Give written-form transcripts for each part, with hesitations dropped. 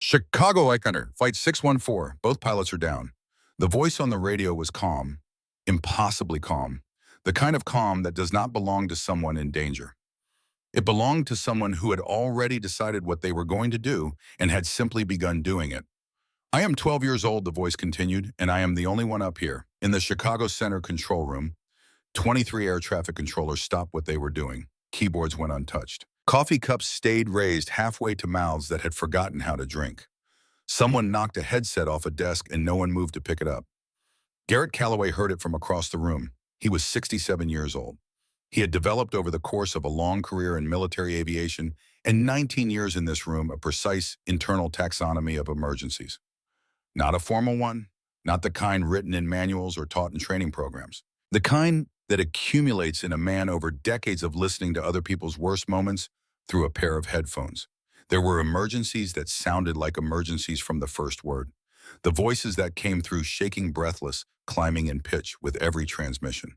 Chicago Islander, Flight 614. Both pilots are down. The voice on the radio was calm, impossibly calm. The kind of calm that does not belong to someone in danger. It belonged to someone who had already decided what they were going to do and had simply begun doing it. I am 12 years old, the voice continued, and I am the only one up here. In the Chicago Center control room, 23 air traffic controllers stopped what they were doing. Keyboards went untouched. Coffee cups stayed raised halfway to mouths that had forgotten how to drink. Someone knocked a headset off a desk and no one moved to pick it up. Garrett Calloway heard it from across the room. He was 67 years old. He had developed over the course of a long career in military aviation and 19 years in this room a precise internal taxonomy of emergencies. Not a formal one, not the kind written in manuals or taught in training programs. The kind that accumulates in a man over decades of listening to other people's worst moments through a pair of headphones. There were emergencies that sounded like emergencies from the first word. The voices that came through shaking breathless, climbing in pitch with every transmission.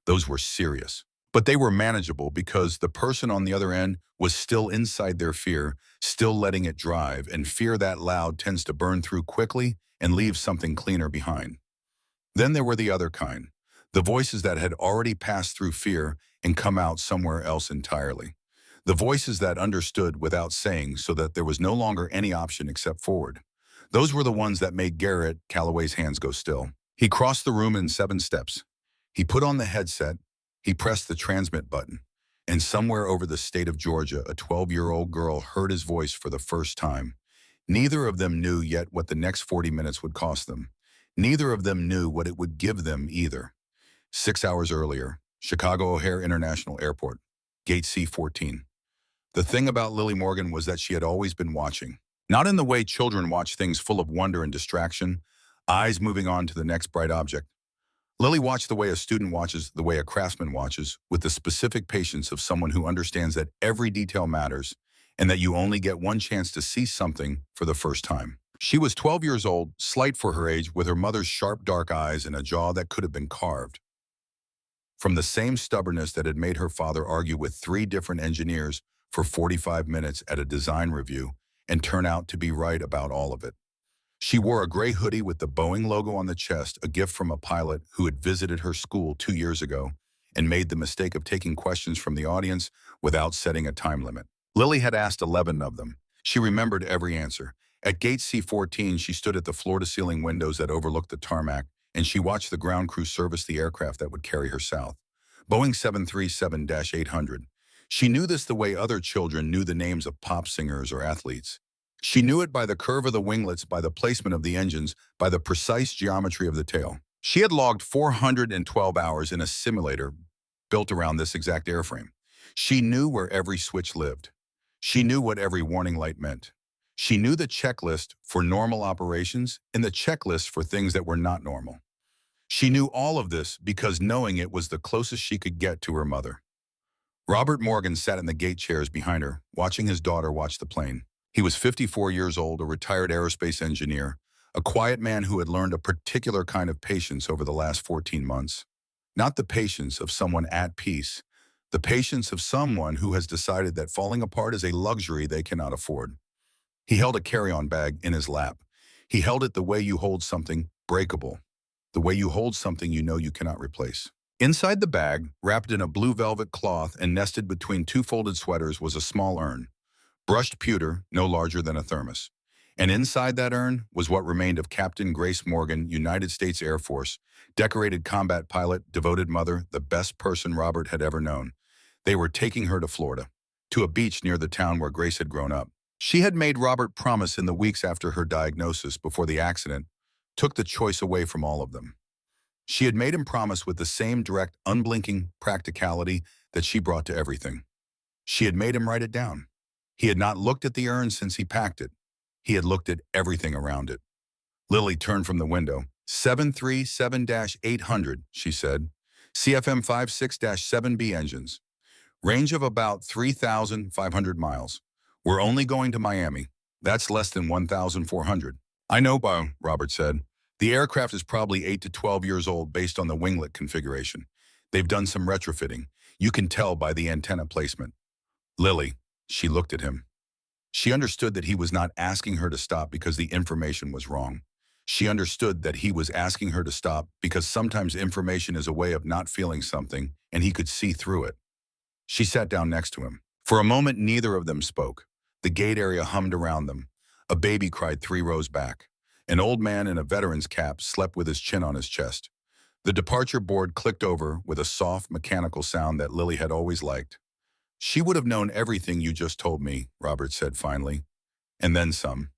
Those were serious. But they were manageable because the person on the other end was still inside their fear, still letting it drive, and fear that loud tends to burn through quickly and leave something cleaner behind. Then there were the other kind, the voices that had already passed through fear and come out somewhere else entirely. The voices that understood without saying so that there was no longer any option except forward. Those were the ones that made Garrett Calloway's hands go still. He crossed the room in 7 steps. He put on the headset. He pressed the transmit button, and somewhere over the state of Georgia, a 12-year-old girl heard his voice for the first time. Neither of them knew yet what the next 40 minutes would cost them. Neither of them knew what it would give them either. 6 hours earlier, Chicago O'Hare International Airport, Gate C-14. The thing about Lily Morgan was that she had always been watching. Not in the way children watch things full of wonder and distraction, eyes moving on to the next bright object. Lily watched the way a student watches, the way a craftsman watches, with the specific patience of someone who understands that every detail matters and that you only get one chance to see something for the first time. She was 12 years old, slight for her age, with her mother's sharp dark eyes and a jaw that could have been carved from the same stubbornness that had made her father argue with 3 different engineers for 45 minutes at a design review and turn out to be right about all of it. She wore a gray hoodie with the Boeing logo on the chest, a gift from a pilot who had visited her school 2 years ago and made the mistake of taking questions from the audience without setting a time limit. Lily had asked 11 of them. She remembered every answer. At Gate C-14, she stood at the floor-to-ceiling windows that overlooked the tarmac, and she watched the ground crew service the aircraft that would carry her south. Boeing 737-800. She knew this the way other children knew the names of pop singers or athletes. She knew it by the curve of the winglets, by the placement of the engines, by the precise geometry of the tail. She had logged 412 hours in a simulator built around this exact airframe. She knew where every switch lived. She knew what every warning light meant. She knew the checklist for normal operations and the checklist for things that were not normal. She knew all of this because knowing it was the closest she could get to her mother. Robert Morgan sat in the gate chairs behind her, watching his daughter watch the plane. He was 54 years old, a retired aerospace engineer, a quiet man who had learned a particular kind of patience over the last 14 months. Not the patience of someone at peace, the patience of someone who has decided that falling apart is a luxury they cannot afford. He held a carry-on bag in his lap. He held it the way you hold something breakable, the way you hold something you know you cannot replace. Inside the bag, wrapped in a blue velvet cloth and nested between 2 folded sweaters, was a small urn. Brushed pewter, no larger than a thermos. And inside that urn was what remained of Captain Grace Morgan, United States Air Force, decorated combat pilot, devoted mother, the best person Robert had ever known. They were taking her to Florida, to a beach near the town where Grace had grown up. She had made Robert promise in the weeks after her diagnosis, before the accident, took the choice away from all of them. She had made him promise with the same direct, unblinking practicality that she brought to everything. She had made him write it down. He had not looked at the urn since he packed it. He had looked at everything around it. Lily turned from the window. 737-800, she said. CFM 56-7B engines. Range of about 3,500 miles. We're only going to Miami. That's less than 1,400. I know, Bo, Robert said. The aircraft is probably 8 to 12 years old based on the winglet configuration. They've done some retrofitting. You can tell by the antenna placement. Lily, she looked at him. She understood that he was not asking her to stop because the information was wrong. She understood that he was asking her to stop because sometimes information is a way of not feeling something, and he could see through it. She sat down next to him. For a moment, neither of them spoke. The gate area hummed around them. A baby cried 3 rows back. An old man in a veteran's cap slept with his chin on his chest. The departure board clicked over with a soft, mechanical sound that Lily had always liked. She would have known everything you just told me, Robert said finally. And then some.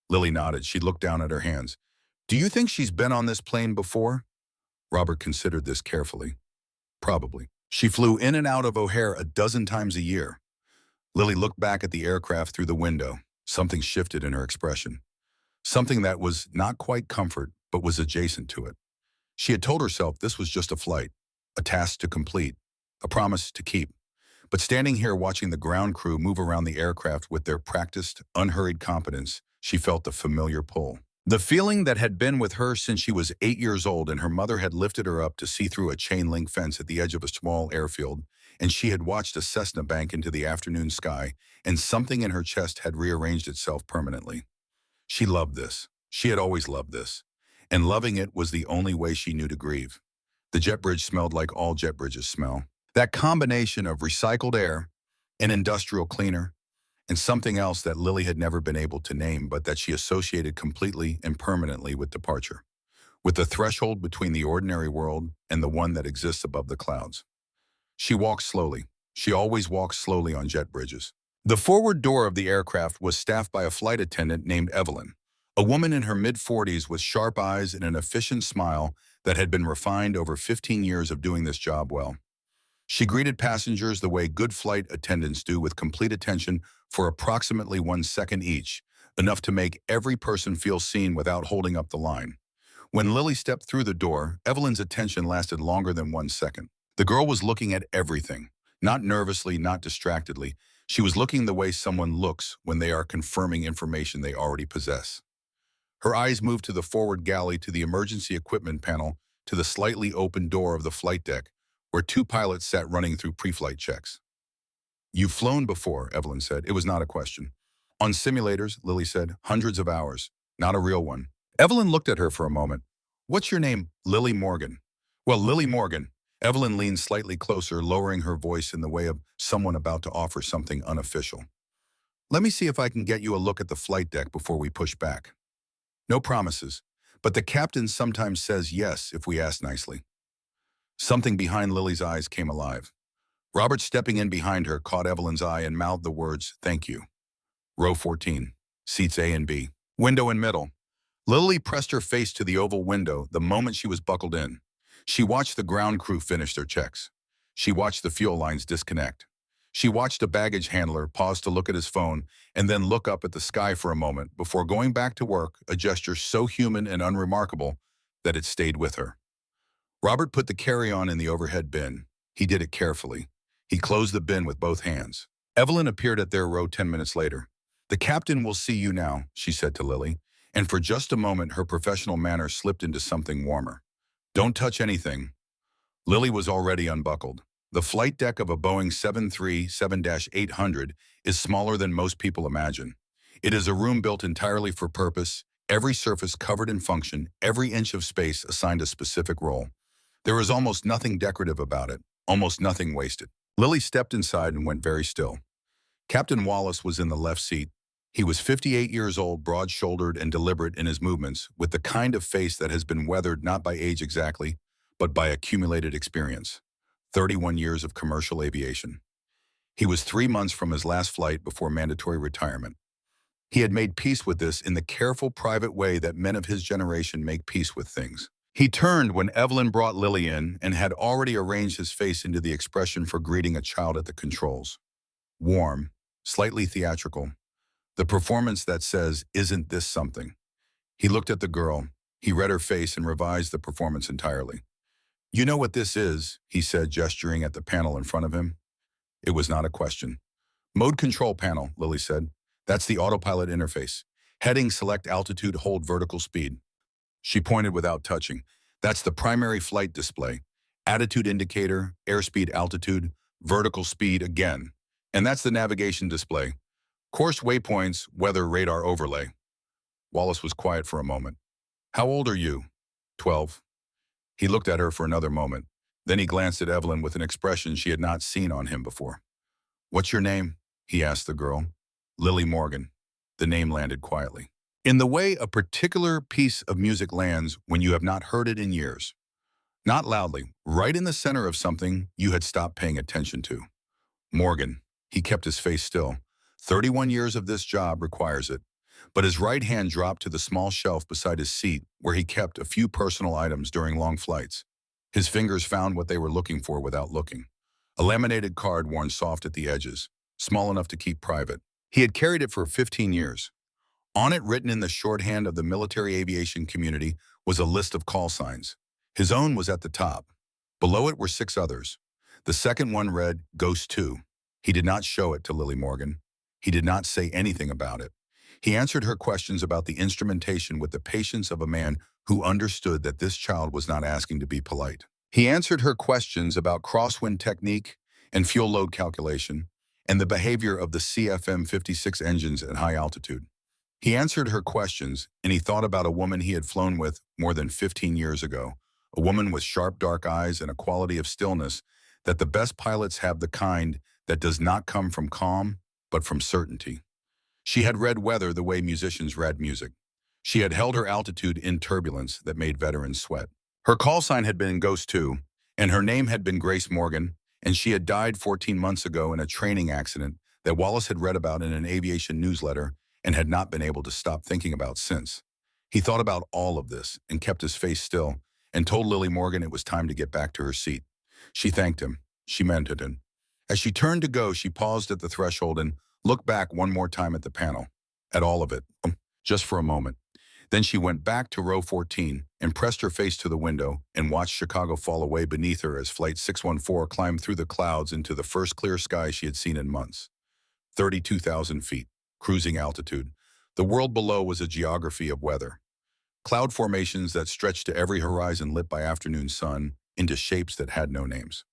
Lily nodded. She looked down at her hands. Do you think she's been on this plane before? Robert considered this carefully. Probably. She flew in and out of O'Hare a dozen times a year. Lily looked back at the aircraft through the window. Something shifted in her expression. Something that was not quite comfort, but was adjacent to it. She had told herself this was just a flight, a task to complete, a promise to keep. But standing here watching the ground crew move around the aircraft with their practiced, unhurried competence, she felt the familiar pull. The feeling that had been with her since she was 8 years old and her mother had lifted her up to see through a chain-link fence at the edge of a small airfield, and she had watched a Cessna bank into the afternoon sky, and something in her chest had rearranged itself permanently. She loved this. She had always loved this. And loving it was the only way she knew to grieve. The jet bridge smelled like all jet bridges smell. That combination of recycled air, an industrial cleaner, and something else that Lily had never been able to name but that she associated completely and permanently with departure, with the threshold between the ordinary world and the one that exists above the clouds. She walked slowly. She always walks slowly on jet bridges. The forward door of the aircraft was staffed by a flight attendant named Evelyn, a woman in her mid-40s with sharp eyes and an efficient smile that had been refined over 15 years of doing this job well. She greeted passengers the way good flight attendants do, with complete attention for approximately 1 second each, enough to make every person feel seen without holding up the line. When Lily stepped through the door, Evelyn's attention lasted longer than 1 second. The girl was looking at everything, not nervously, not distractedly. She was looking the way someone looks when they are confirming information they already possess. Her eyes moved to the forward galley, to the emergency equipment panel, to the slightly open door of the flight deck, where 2 pilots sat running through pre-flight checks. You've flown before, Evelyn said. It was not a question. On simulators, Lily said, hundreds of hours, not a real one. Evelyn looked at her for a moment. What's your name? Lily Morgan. Well, Lily Morgan. Evelyn leaned slightly closer, lowering her voice in the way of someone about to offer something unofficial. Let me see if I can get you a look at the flight deck before we push back. No promises, but the captain sometimes says yes if we ask nicely. Something behind Lily's eyes came alive. Robert, stepping in behind her, caught Evelyn's eye and mouthed the words, thank you. Row 14, seats A and B. Window in middle. Lily pressed her face to the oval window the moment she was buckled in. She watched the ground crew finish their checks. She watched the fuel lines disconnect. She watched a baggage handler pause to look at his phone and then look up at the sky for a moment before going back to work, a gesture so human and unremarkable that it stayed with her. Robert put the carry-on in the overhead bin. He did it carefully. He closed the bin with both hands. Evelyn appeared at their row 10 minutes later. The captain will see you now, she said to Lily, and for just a moment her professional manner slipped into something warmer. Don't touch anything. Lily was already unbuckled. The flight deck of a Boeing 737-800 is smaller than most people imagine. It is a room built entirely for purpose, every surface covered in function, every inch of space assigned a specific role. There is almost nothing decorative about it, almost nothing wasted. Lily stepped inside and went very still. Captain Wallace was in the left seat. He was 58 years old, broad-shouldered and deliberate in his movements, with the kind of face that has been weathered not by age exactly, but by accumulated experience. 31 years of commercial aviation. He was 3 months from his last flight before mandatory retirement. He had made peace with this in the careful, private way that men of his generation make peace with things. He turned when Evelyn brought Lily in and had already arranged his face into the expression for greeting a child at the controls. Warm, slightly theatrical. The performance that says, isn't this something? He looked at the girl. He read her face and revised the performance entirely. You know what this is, he said, gesturing at the panel in front of him. It was not a question. Mode control panel, Lily said. That's the autopilot interface. Heading, select altitude, hold vertical speed. She pointed without touching. That's the primary flight display. Attitude indicator, airspeed, altitude, vertical speed again. And that's the navigation display. Course waypoints, weather radar overlay. Wallace was quiet for a moment. How old are you? 12. He looked at her for another moment. Then he glanced at Evelyn with an expression she had not seen on him before. What's your name? He asked the girl. Lily Morgan. The name landed quietly. In the way a particular piece of music lands when you have not heard it in years. Not loudly, right in the center of something you had stopped paying attention to. Morgan. He kept his face still. 31 years of this job requires it. But his right hand dropped to the small shelf beside his seat where he kept a few personal items during long flights. His fingers found what they were looking for without looking. A laminated card worn soft at the edges, small enough to keep private. He had carried it for 15 years. On it, written in the shorthand of the military aviation community, was a list of call signs. His own was at the top. Below it were 6 others. The second one read, Ghost 2. He did not show it to Lily Morgan. He did not say anything about it. He answered her questions about the instrumentation with the patience of a man who understood that this child was not asking to be polite. He answered her questions about crosswind technique and fuel load calculation and the behavior of the CFM56 engines at high altitude. He answered her questions, and he thought about a woman he had flown with more than 15 years ago, a woman with sharp dark eyes and a quality of stillness that the best pilots have, the kind that does not come from calm, but from certainty. She had read weather the way musicians read music. She had held her altitude in turbulence that made veterans sweat. Her call sign had been Ghost 2, and her name had been Grace Morgan, and she had died 14 months ago in a training accident that Wallace had read about in an aviation newsletter and had not been able to stop thinking about since. He thought about all of this and kept his face still and told Lily Morgan it was time to get back to her seat. She thanked him. She meant it. And as she turned to go, she paused at the threshold and looked back one more time at the panel, at all of it, just for a moment. Then she went back to row 14 and pressed her face to the window and watched Chicago fall away beneath her as Flight 614 climbed through the clouds into the first clear sky she had seen in months. 32,000 feet, cruising altitude. The world below was a geography of weather. Cloud formations that stretched to every horizon lit by afternoon sun into shapes that had no names.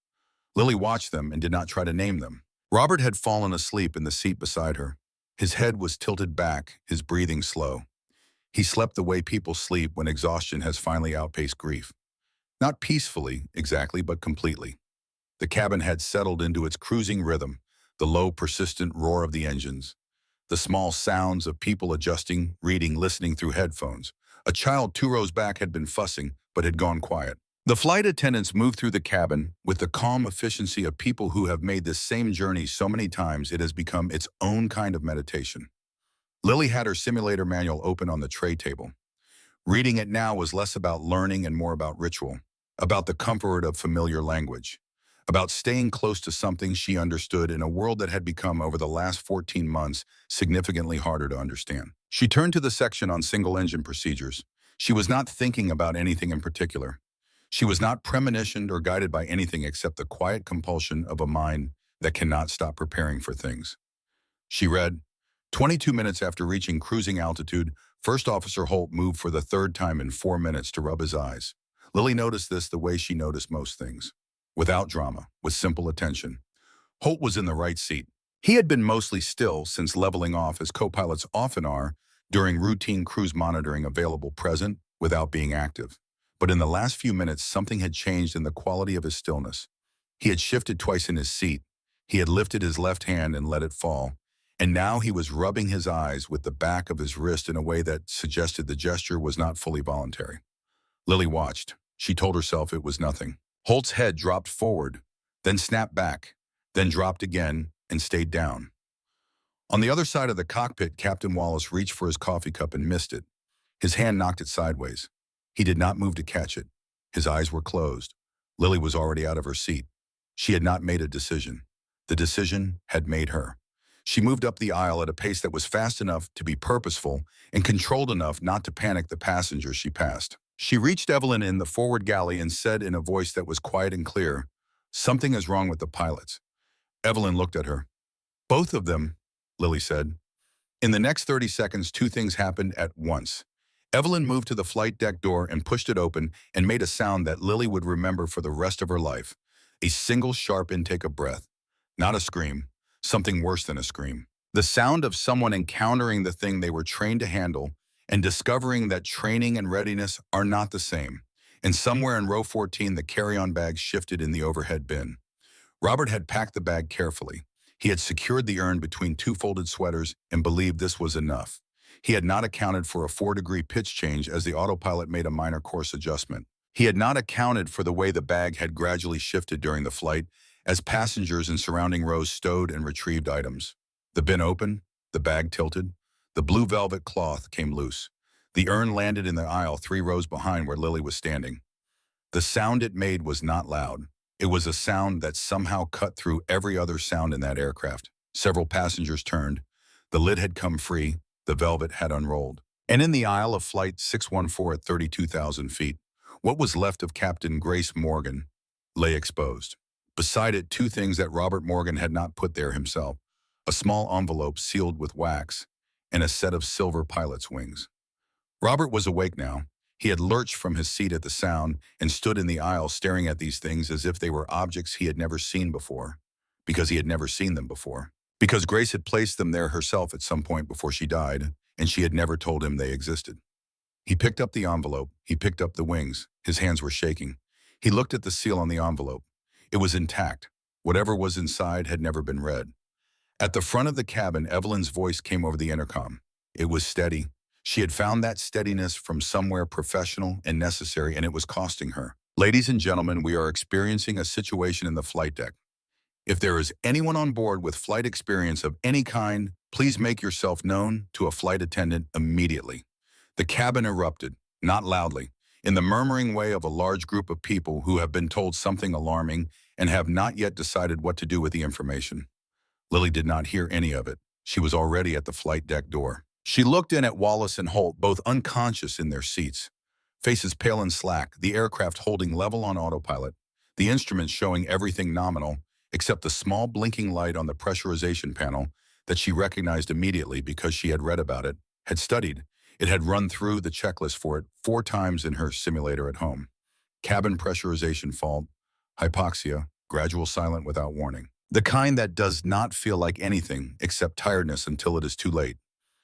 Lily watched them and did not try to name them. Robert had fallen asleep in the seat beside her. His head was tilted back, his breathing slow. He slept the way people sleep when exhaustion has finally outpaced grief. Not peacefully, exactly, but completely. The cabin had settled into its cruising rhythm, the low, persistent roar of the engines, the small sounds of people adjusting, reading, listening through headphones. A child 2 rows back had been fussing, but had gone quiet. The flight attendants moved through the cabin with the calm efficiency of people who have made this same journey so many times it has become its own kind of meditation. Lily had her simulator manual open on the tray table. Reading it now was less about learning and more about ritual, about the comfort of familiar language, about staying close to something she understood in a world that had become, over the last 14 months, significantly harder to understand. She turned to the section on single-engine procedures. She was not thinking about anything in particular. She was not premonitioned or guided by anything except the quiet compulsion of a mind that cannot stop preparing for things. She read, 22 minutes after reaching cruising altitude, First Officer Holt moved for the 3rd time in 4 minutes to rub his eyes. Lily noticed this the way she noticed most things. Without drama, with simple attention. Holt was in the right seat. He had been mostly still since leveling off, as co-pilots often are, during routine cruise monitoring, available, present, without being active. But in the last few minutes, something had changed in the quality of his stillness. He had shifted twice in his seat. He had lifted his left hand and let it fall. And now he was rubbing his eyes with the back of his wrist in a way that suggested the gesture was not fully voluntary. Lily watched. She told herself it was nothing. Holt's head dropped forward, then snapped back, then dropped again and stayed down. On the other side of the cockpit, Captain Wallace reached for his coffee cup and missed it. His hand knocked it sideways. He did not move to catch it. His eyes were closed. Lily was already out of her seat. She had not made a decision. The decision had made her. She moved up the aisle at a pace that was fast enough to be purposeful and controlled enough not to panic the passengers she passed. She reached Evelyn in the forward galley and said in a voice that was quiet and clear, "Something is wrong with the pilots." Evelyn looked at her. "Both of them," Lily said. In the next 30 seconds, 2 things happened at once. Evelyn moved to the flight deck door and pushed it open and made a sound that Lily would remember for the rest of her life. A single sharp intake of breath. Not a scream. Something worse than a scream. The sound of someone encountering the thing they were trained to handle and discovering that training and readiness are not the same. And somewhere in row 14, the carry-on bag shifted in the overhead bin. Robert had packed the bag carefully. He had secured the urn between two folded sweaters and believed this was enough. He had not accounted for a 4-degree pitch change as the autopilot made a minor course adjustment. He had not accounted for the way the bag had gradually shifted during the flight as passengers in surrounding rows stowed and retrieved items. The bin opened, the bag tilted, the blue velvet cloth came loose. The urn landed in the aisle 3 rows behind where Lily was standing. The sound it made was not loud. It was a sound that somehow cut through every other sound in that aircraft. Several passengers turned. The lid had come free. The velvet had unrolled. And in the aisle of Flight 614 at 32,000 feet, what was left of Captain Grace Morgan lay exposed. Beside it, 2 things that Robert Morgan had not put there himself: a small envelope sealed with wax and a set of silver pilot's wings. Robert was awake now. He had lurched from his seat at the sound and stood in the aisle staring at these things as if they were objects he had never seen before, because he had never seen them before. Because Grace had placed them there herself at some point before she died, and she had never told him they existed. He picked up the envelope. He picked up the wings. His hands were shaking. He looked at the seal on the envelope. It was intact. Whatever was inside had never been read. At the front of the cabin, Evelyn's voice came over the intercom. It was steady. She had found that steadiness from somewhere professional and necessary, and it was costing her. Ladies and gentlemen, we are experiencing a situation in the flight deck. If there is anyone on board with flight experience of any kind, please make yourself known to a flight attendant immediately. The cabin erupted, not loudly, in the murmuring way of a large group of people who have been told something alarming and have not yet decided what to do with the information. Lily did not hear any of it. She was already at the flight deck door. She looked in at Wallace and Holt, both unconscious in their seats. Faces pale and slack, the aircraft holding level on autopilot, the instruments showing everything nominal, except the small blinking light on the pressurization panel that she recognized immediately because she had read about it, had studied. It had run through the checklist for it 4 times in her simulator at home. Cabin pressurization fault, hypoxia, gradual silent without warning. The kind that does not feel like anything except tiredness until it is too late.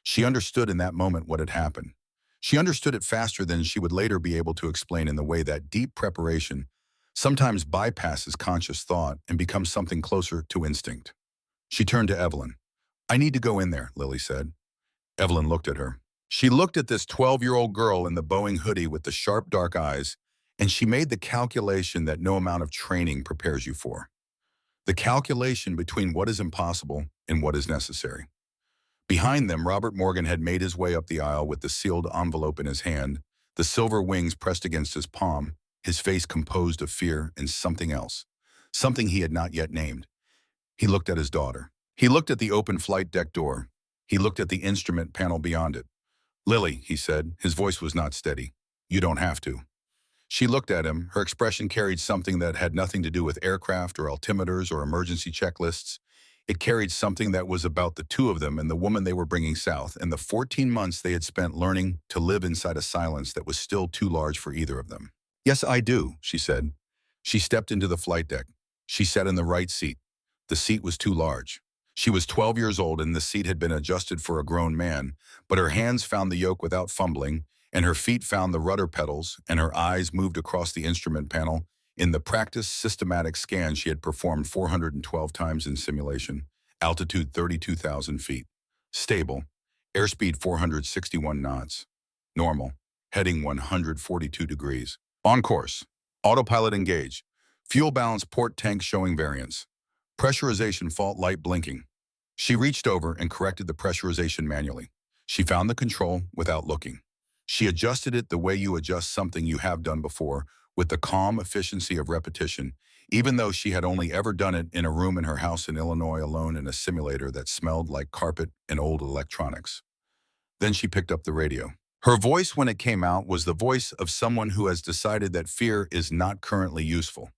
She understood in that moment what had happened. She understood it faster than she would later be able to explain, in the way that deep preparation sometimes bypasses conscious thought and becomes something closer to instinct. She turned to Evelyn. "I need to go in there," Lily said. Evelyn looked at her. She looked at this 12-year-old girl in the Boeing hoodie with the sharp dark eyes, and she made the calculation that no amount of training prepares you for. The calculation between what is impossible and what is necessary. Behind them, Robert Morgan had made his way up the aisle with the sealed envelope in his hand, the silver wings pressed against his palm, his face composed of fear and something else, something he had not yet named. He looked at his daughter. He looked at the open flight deck door. He looked at the instrument panel beyond it. "Lily," he said, his voice was not steady. "You don't have to." She looked at him. Her expression carried something that had nothing to do with aircraft or altimeters or emergency checklists. It carried something that was about the 2 of them and the woman they were bringing south, and the 14 months they had spent learning to live inside a silence that was still too large for either of them. "Yes, I do," she said. She stepped into the flight deck. She sat in the right seat. The seat was too large. She was 12 years old, and the seat had been adjusted for a grown man, but her hands found the yoke without fumbling, and her feet found the rudder pedals, and her eyes moved across the instrument panel in the practiced, systematic scan she had performed 412 times in simulation. Altitude 32,000 feet. Stable. Airspeed 461 knots. Normal. Heading 142 degrees. On course. Autopilot engage. Fuel balance port tank showing variance. Pressurization fault light blinking. She reached over and corrected the pressurization manually. She found the control without looking. She adjusted it the way you adjust something you have done before, with the calm efficiency of repetition, even though she had only ever done it in a room in her house in Illinois alone in a simulator that smelled like carpet and old electronics. Then she picked up the radio. Her voice, when it came out, was the voice of someone who has decided that fear is not currently useful.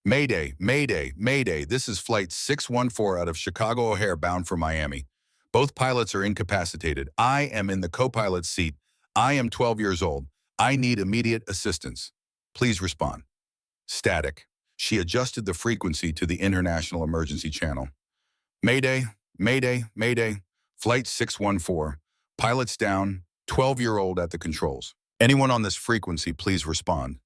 "Mayday, Mayday, Mayday, this is Flight 614 out of Chicago O'Hare bound for Miami. Both pilots are incapacitated. I am in the co-pilot's seat. I am 12 years old. I need immediate assistance. Please respond." Static. She adjusted the frequency to the International Emergency Channel. "Mayday, Mayday, Mayday. Flight 614, pilots down, 12-year-old at the controls. Anyone on this frequency, please respond.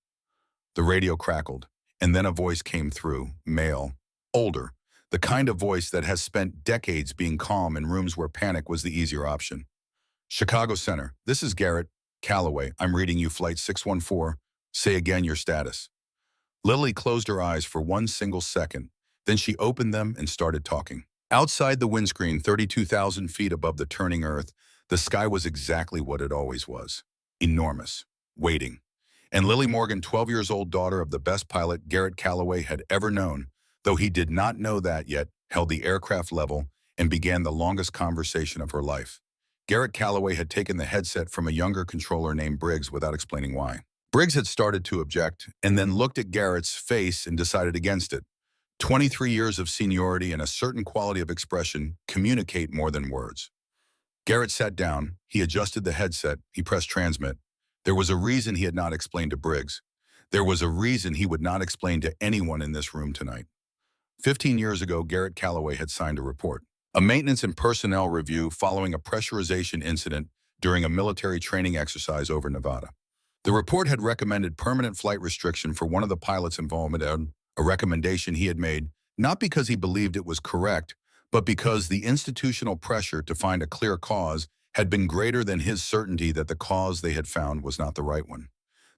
The radio crackled, and then a voice came through, male, older, the kind of voice that has spent decades being calm in rooms where panic was the easier option. Chicago Center, this is Garrett Calloway. I'm reading you Flight 614. Say again your status. Lily closed her eyes for one single second. Then she opened them and started talking. Outside the windscreen, 32,000 feet above the turning Earth, the sky was exactly what it always was. Enormous. Waiting. And Lily Morgan, 12 years old, daughter of the best pilot Garrett Calloway had ever known, though he did not know that yet, held the aircraft level and began the longest conversation of her life. Garrett Calloway had taken the headset from a younger controller named Briggs without explaining why. Briggs had started to object and then looked at Garrett's face and decided against it. 23 years of seniority and a certain quality of expression communicate more than words. Garrett sat down, he adjusted the headset, he pressed transmit. There was a reason he had not explained to Briggs. There was a reason he would not explain to anyone in this room tonight. 15 years ago, Garrett Calloway had signed a report. A maintenance and personnel review following a pressurization incident during a military training exercise over Nevada. The report had recommended permanent flight restriction for one of the pilots' involvement, a recommendation he had made, not because he believed it was correct, but because the institutional pressure to find a clear cause had been greater than his certainty that the cause they had found was not the right one.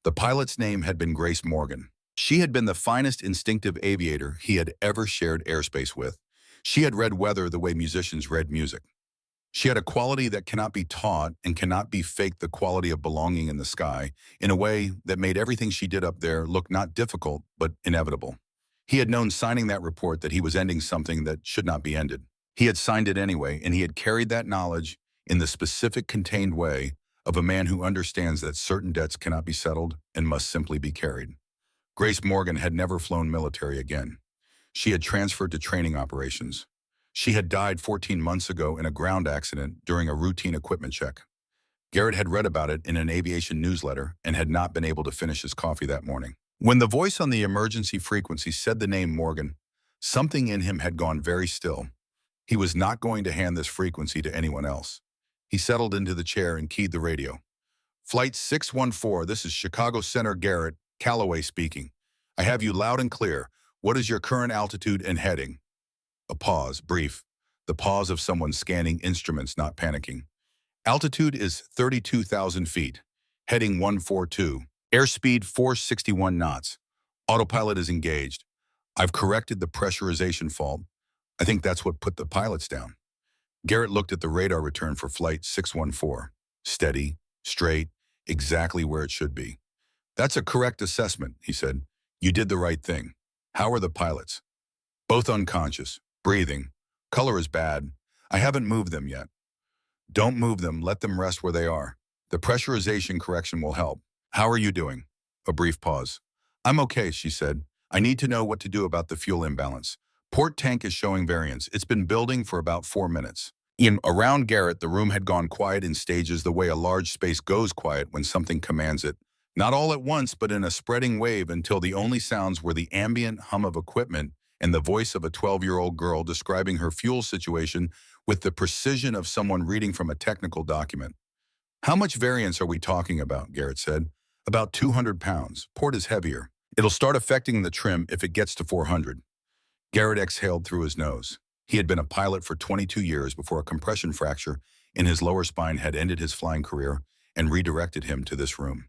The pilot's name had been Grace Morgan. She had been the finest instinctive aviator he had ever shared airspace with. She had read weather the way musicians read music. She had a quality that cannot be taught and cannot be faked, the quality of belonging in the sky, in a way that made everything she did up there look not difficult, but inevitable. He had known signing that report that he was ending something that should not be ended. He had signed it anyway, and he had carried that knowledge in the specific contained way of a man who understands that certain debts cannot be settled and must simply be carried. Grace Morgan had never flown military again. She had transferred to training operations. She had died 14 months ago in a ground accident during a routine equipment check. Garrett had read about it in an aviation newsletter and had not been able to finish his coffee that morning. When the voice on the emergency frequency said the name Morgan, something in him had gone very still. He was not going to hand this frequency to anyone else. He settled into the chair and keyed the radio. Flight 614, this is Chicago Center, Garrett Calloway speaking. I have you loud and clear. What is your current altitude and heading? A pause, brief. The pause of someone scanning instruments, not panicking. Altitude is 32,000 feet. Heading 142. Airspeed 461 knots. Autopilot is engaged. I've corrected the pressurization fault. I think that's what put the pilots down. Garrett looked at the radar return for Flight 614. Steady, straight, exactly where it should be. That's a correct assessment, he said. You did the right thing. How are the pilots? Both unconscious, breathing. Color is bad. I haven't moved them yet. Don't move them, let them rest where they are. The pressurization correction will help. How are you doing? A brief pause. I'm okay, she said. I need to know what to do about the fuel imbalance. Port tank is showing variance. It's been building for about 4 minutes. Around Garrett, the room had gone quiet in stages the way a large space goes quiet when something commands it. Not all at once, but in a spreading wave until the only sounds were the ambient hum of equipment and the voice of a 12-year-old girl describing her fuel situation with the precision of someone reading from a technical document. How much variance are we talking about? Garrett said. About 200 pounds. Port is heavier. It'll start affecting the trim if it gets to 400. Garrett exhaled through his nose. He had been a pilot for 22 years before a compression fracture in his lower spine had ended his flying career and redirected him to this room.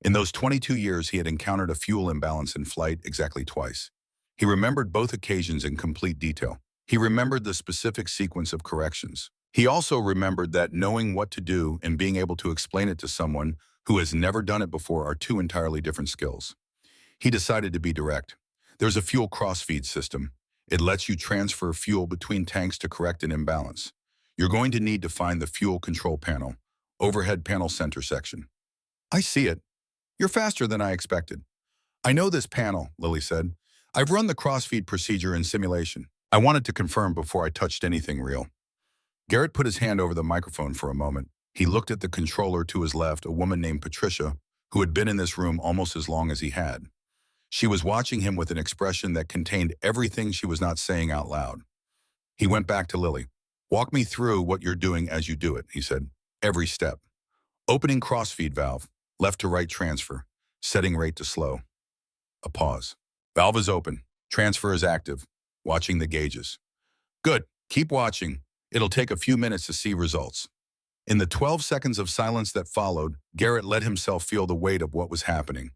In those 22 years, he had encountered a fuel imbalance in flight exactly twice. He remembered both occasions in complete detail. He remembered the specific sequence of corrections. He also remembered that knowing what to do and being able to explain it to someone who has never done it before are two entirely different skills. He decided to be direct. There's a fuel cross-feed system. It lets you transfer fuel between tanks to correct an imbalance. You're going to need to find the fuel control panel, overhead panel center section. I see it. You're faster than I expected. I know this panel, Lily said. I've run the cross-feed procedure in simulation. I wanted to confirm before I touched anything real. Garrett put his hand over the microphone for a moment. He looked at the controller to his left, a woman named Patricia, who had been in this room almost as long as he had. She was watching him with an expression that contained everything she was not saying out loud. He went back to Lily. Walk me through what you're doing as you do it, he said. Every step. Opening crossfeed valve, left to right transfer, setting rate to slow. A pause. Valve is open. Transfer is active. Watching the gauges. Good. Keep watching. It'll take a few minutes to see results. In the 12 seconds of silence that followed, Garrett let himself feel the weight of what was happening.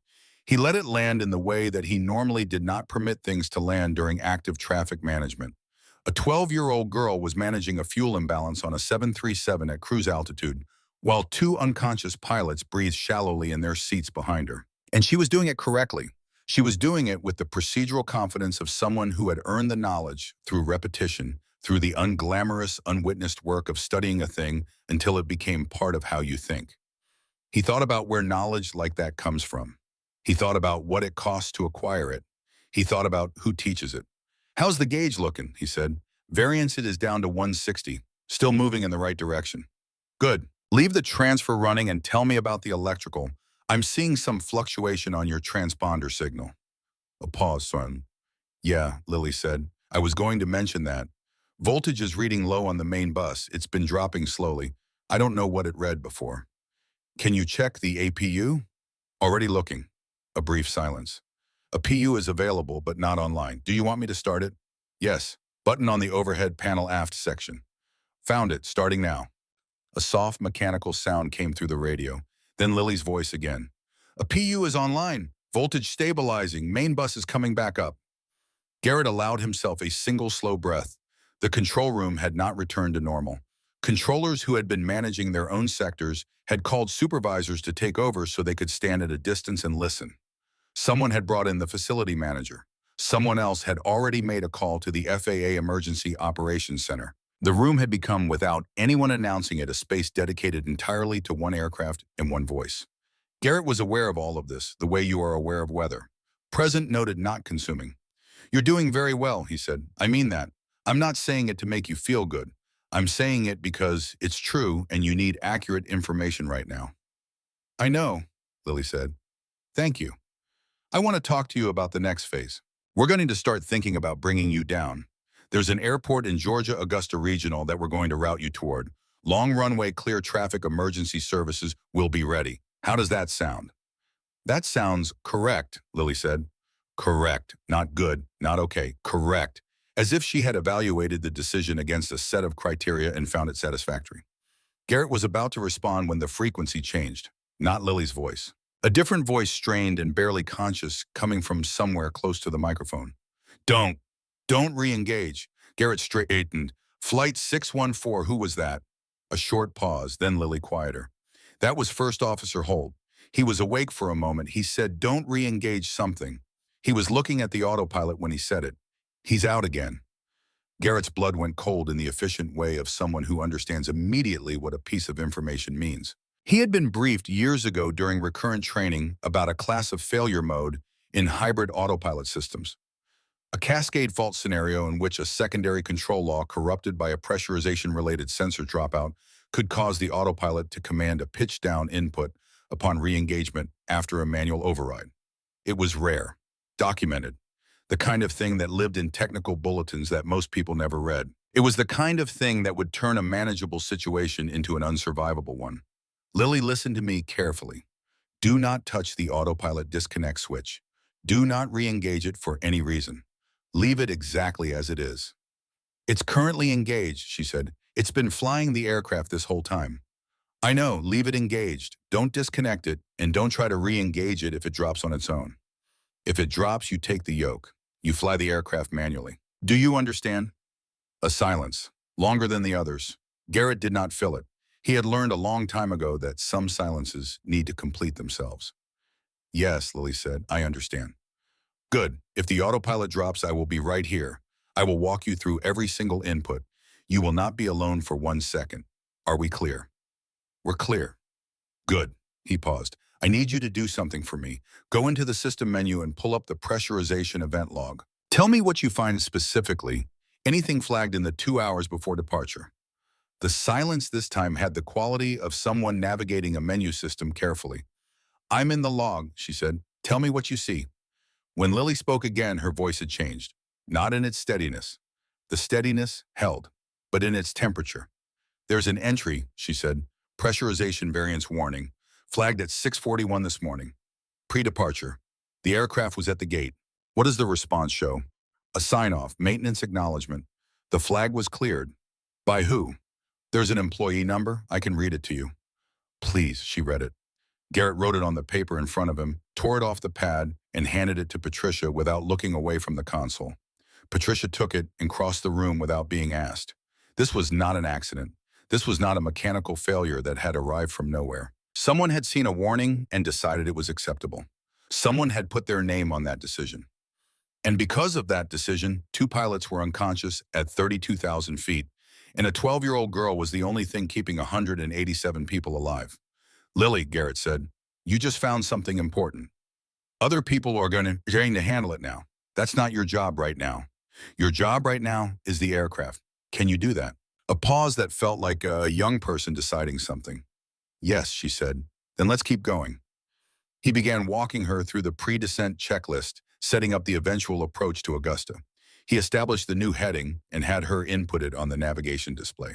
He let it land in the way that he normally did not permit things to land during active traffic management. A 12-year-old girl was managing a fuel imbalance on a 737 at cruise altitude, while two unconscious pilots breathed shallowly in their seats behind her. And she was doing it correctly. She was doing it with the procedural confidence of someone who had earned the knowledge through repetition, through the unglamorous, unwitnessed work of studying a thing until it became part of how you think. He thought about where knowledge like that comes from. He thought about what it costs to acquire it. He thought about who teaches it. How's the gauge looking, he said. Variance it is down to 160, still moving in the right direction. Good. Leave the transfer running and tell me about the electrical. I'm seeing some fluctuation on your transponder signal. A pause, son. Yeah, Lily said. I was going to mention that. Voltage is reading low on the main bus. It's been dropping slowly. I don't know what it read before. Can you check the APU? Already looking. A brief silence. A PU is available, but not online. Do you want me to start it? Yes. Button on the overhead panel aft section. Found it. Starting now. A soft mechanical sound came through the radio. Then Lily's voice again. A PU is online. Voltage stabilizing. Main bus is coming back up. Garrett allowed himself a single slow breath. The control room had not returned to normal. Controllers who had been managing their own sectors had called supervisors to take over so they could stand at a distance and listen. Someone had brought in the facility manager. Someone else had already made a call to the FAA Emergency Operations Center. The room had become, without anyone announcing it, a space dedicated entirely to one aircraft and one voice. Garrett was aware of all of this, the way you are aware of weather. Present noted, not consuming. You're doing very well, he said. I mean that. I'm not saying it to make you feel good. I'm saying it because it's true and you need accurate information right now. I know, Lily said. Thank you. I want to talk to you about the next phase. We're going to start thinking about bringing you down. There's an airport in Georgia Augusta Regional that we're going to route you toward. Long runway clear traffic emergency services will be ready. How does that sound? That sounds correct, Lily said. Correct. Not good. Not okay. Correct. As if she had evaluated the decision against a set of criteria and found it satisfactory. Garrett was about to respond when the frequency changed. Not Lily's voice. A different voice, strained and barely conscious, coming from somewhere close to the microphone. Don't re-engage. Garrett straightened. Flight 614, who was that? A short pause, then Lily quieter. That was First Officer Holt. He was awake for a moment. He said, don't re-engage something. He was looking at the autopilot when he said it. He's out again. Garrett's blood went cold in the efficient way of someone who understands immediately what a piece of information means. He had been briefed years ago during recurrent training about a class of failure mode in hybrid autopilot systems. A cascade fault scenario in which a secondary control law corrupted by a pressurization-related sensor dropout could cause the autopilot to command a pitch-down input upon re-engagement after a manual override. It was rare, documented, the kind of thing that lived in technical bulletins that most people never read. It was the kind of thing that would turn a manageable situation into an unsurvivable one. Lily listened to me carefully. Do not touch the autopilot disconnect switch. Do not re-engage it for any reason. Leave it exactly as it is. It's currently engaged, she said. It's been flying the aircraft this whole time. I know, leave it engaged. Don't disconnect it, and don't try to re-engage it if it drops on its own. If it drops, you take the yoke. You fly the aircraft manually. Do you understand? A silence, longer than the others. Garrett did not fill it. He had learned a long time ago that some silences need to complete themselves. Yes, Lily said, I understand. Good. If the autopilot drops, I will be right here. I will walk you through every single input. You will not be alone for 1 second. Are we clear? We're clear. Good. He paused. I need you to do something for me. Go into the system menu and pull up the pressurization event log. Tell me what you find specifically, anything flagged in the 2 hours before departure. The silence this time had the quality of someone navigating a menu system carefully. I'm in the log, she said. Tell me what you see. When Lily spoke again, her voice had changed, not in its steadiness. The steadiness held, but in its temperature. There's an entry, she said, pressurization variance warning, flagged at 6:41 this morning. Pre-departure. The aircraft was at the gate. What does the response show? A sign-off, maintenance acknowledgement. The flag was cleared. By who? There's an employee number. I can read it to you. Please, she read it. Garrett wrote it on the paper in front of him, tore it off the pad, and handed it to Patricia without looking away from the console. Patricia took it and crossed the room without being asked. This was not an accident. This was not a mechanical failure that had arrived from nowhere. Someone had seen a warning and decided it was acceptable. Someone had put their name on that decision. And because of that decision, 2 pilots were unconscious at 32,000 feet, and a 12-year-old girl was the only thing keeping 187 people alive. Lily, Garrett said, you just found something important. Other people are going to handle it now. That's not your job right now. Your job right now is the aircraft. Can you do that? A pause that felt like a young person deciding something. Yes, she said. Then let's keep going. He began walking her through the pre-descent checklist, setting up the eventual approach to Augusta. He established the new heading and had her input it on the navigation display.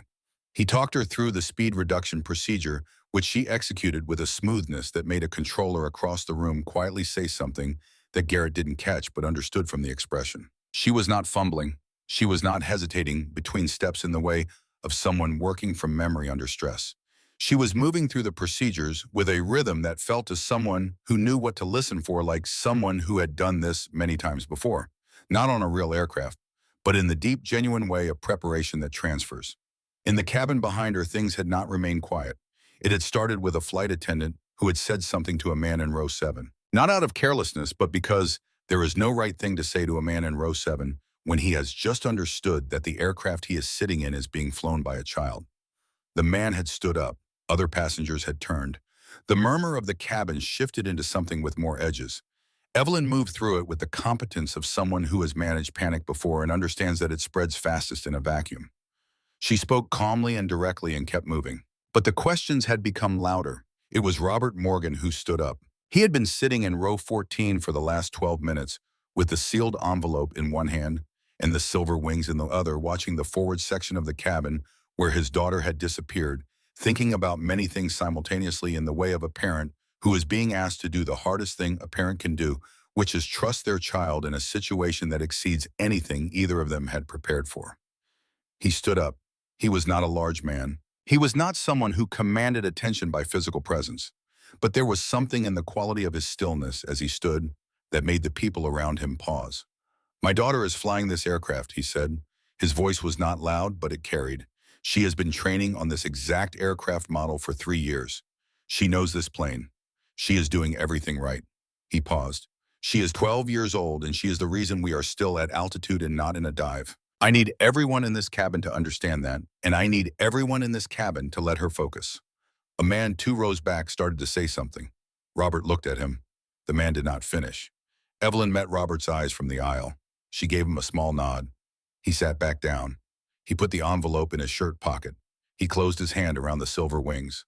He talked her through the speed reduction procedure, which she executed with a smoothness that made a controller across the room quietly say something that Garrett didn't catch but understood from the expression. She was not fumbling. She was not hesitating between steps in the way of someone working from memory under stress. She was moving through the procedures with a rhythm that felt to someone who knew what to listen for, like someone who had done this many times before. Not on a real aircraft, but in the deep, genuine way of preparation that transfers. In the cabin behind her, things had not remained quiet. It had started with a flight attendant who had said something to a man in row 7. Not out of carelessness, but because there is no right thing to say to a man in row 7 when he has just understood that the aircraft he is sitting in is being flown by a child. The man had stood up. Other passengers had turned. The murmur of the cabin shifted into something with more edges. Evelyn moved through it with the competence of someone who has managed panic before and understands that it spreads fastest in a vacuum. She spoke calmly and directly and kept moving. But the questions had become louder. It was Robert Morgan who stood up. He had been sitting in row 14 for the last 12 minutes, with the sealed envelope in one hand and the silver wings in the other, watching the forward section of the cabin where his daughter had disappeared, thinking about many things simultaneously in the way of a parent who is being asked to do the hardest thing a parent can do, which is trust their child in a situation that exceeds anything either of them had prepared for. He stood up. He was not a large man. He was not someone who commanded attention by physical presence, but there was something in the quality of his stillness as he stood that made the people around him pause. My daughter is flying this aircraft, he said. His voice was not loud, but it carried. She has been training on this exact aircraft model for 3 years. She knows this plane. She is doing everything right. He paused. She is 12 years old, and she is the reason we are still at altitude and not in a dive. I need everyone in this cabin to understand that, and I need everyone in this cabin to let her focus. A man 2 rows back started to say something. Robert looked at him. The man did not finish. Evelyn met Robert's eyes from the aisle. She gave him a small nod. He sat back down. He put the envelope in his shirt pocket. He closed his hand around the silver wings.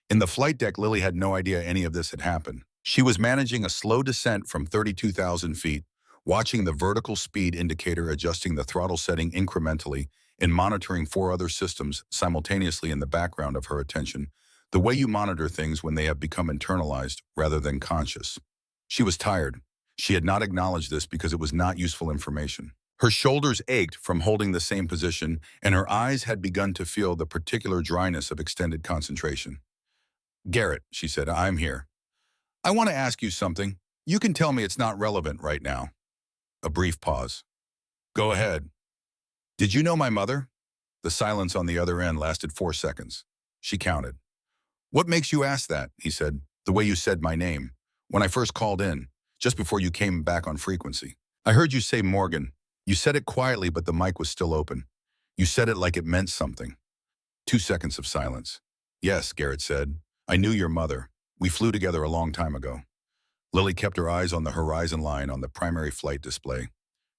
In the flight deck, Lily had no idea any of this had happened. She was managing a slow descent from 32,000 feet, watching the vertical speed indicator, adjusting the throttle setting incrementally, and monitoring 4 other systems simultaneously in the background of her attention, the way you monitor things when they have become internalized rather than conscious. She was tired. She had not acknowledged this because it was not useful information. Her shoulders ached from holding the same position, and her eyes had begun to feel the particular dryness of extended concentration. Garrett, she said, I'm here. I want to ask you something. You can tell me it's not relevant right now. A brief pause. Go ahead. Did you know my mother? The silence on the other end lasted 4 seconds. She counted. What makes you ask that? He said. The way you said my name. When I first called in, just before you came back on frequency. I heard you say Morgan. You said it quietly, but the mic was still open. You said it like it meant something. 2 seconds of silence. Yes, Garrett said. I knew your mother. We flew together a long time ago. Lily kept her eyes on the horizon line on the primary flight display.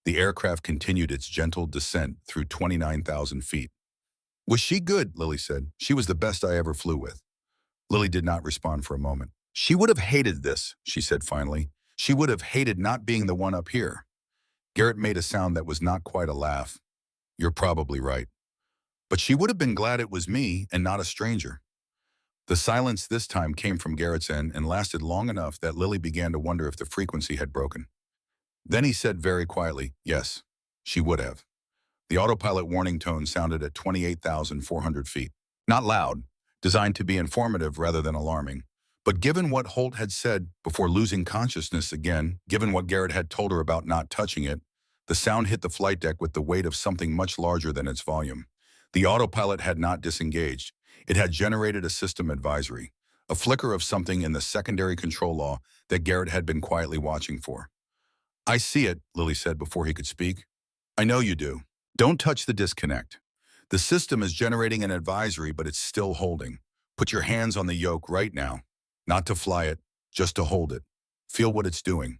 The aircraft continued its gentle descent through 29,000 feet. Was she good? Lily said. She was the best I ever flew with. Lily did not respond for a moment. She would have hated this, she said finally. She would have hated not being the one up here. Garrett made a sound that was not quite a laugh. You're probably right. But she would have been glad it was me and not a stranger. The silence this time came from Garrett's end and lasted long enough that Lily began to wonder if the frequency had broken. Then he said very quietly, yes, she would have. The autopilot warning tone sounded at 28,400 feet. Not loud, designed to be informative rather than alarming. But given what Holt had said before losing consciousness again, given what Garrett had told her about not touching it, the sound hit the flight deck with the weight of something much larger than its volume. The autopilot had not disengaged. It had generated a system advisory, a flicker of something in the secondary control law that Garrett had been quietly watching for. I see it, Lily said before he could speak. I know you do. Don't touch the disconnect. The system is generating an advisory, but it's still holding. Put your hands on the yoke right now. Not to fly it, just to hold it. Feel what it's doing.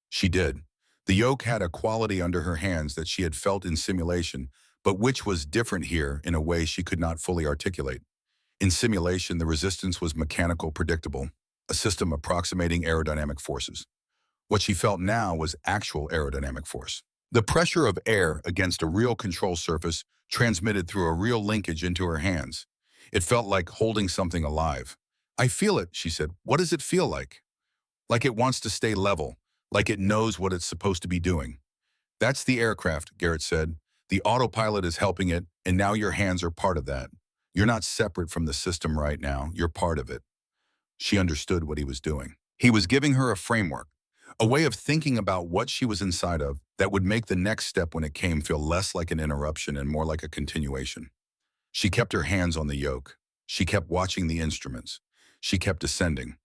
She did. The yoke had a quality under her hands that she had felt in simulation, but which was different here in a way she could not fully articulate. In simulation, the resistance was mechanical, predictable, a system approximating aerodynamic forces. What she felt now was actual aerodynamic force. The pressure of air against a real control surface transmitted through a real linkage into her hands. It felt like holding something alive. I feel it, she said. What does it feel like? Like it wants to stay level, like it knows what it's supposed to be doing. That's the aircraft, Garrett said. The autopilot is helping it, and now your hands are part of that. You're not separate from the system right now. You're part of it. She understood what he was doing. He was giving her a framework, a way of thinking about what she was inside of that would make the next step when it came feel less like an interruption and more like a continuation. She kept her hands on the yoke. She kept watching the instruments. She kept ascending.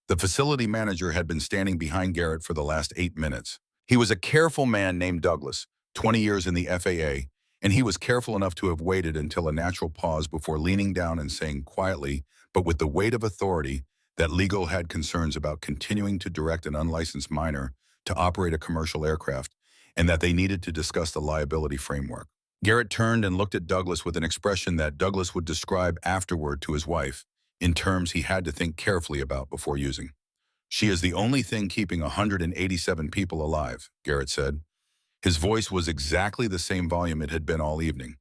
The facility manager had been standing behind Garrett for the last 8 minutes. He was a careful man named Douglas, 20 years in the FAA, and he was careful enough to have waited until a natural pause before leaning down and saying quietly, but with the weight of authority, that legal had concerns about continuing to direct an unlicensed minor to operate a commercial aircraft, and that they needed to discuss the liability framework. Garrett turned and looked at Douglas with an expression that Douglas would describe afterward to his wife, in terms he had to think carefully about before using. She is the only thing keeping 187 people alive, Garrett said. His voice was exactly the same volume it had been all evening.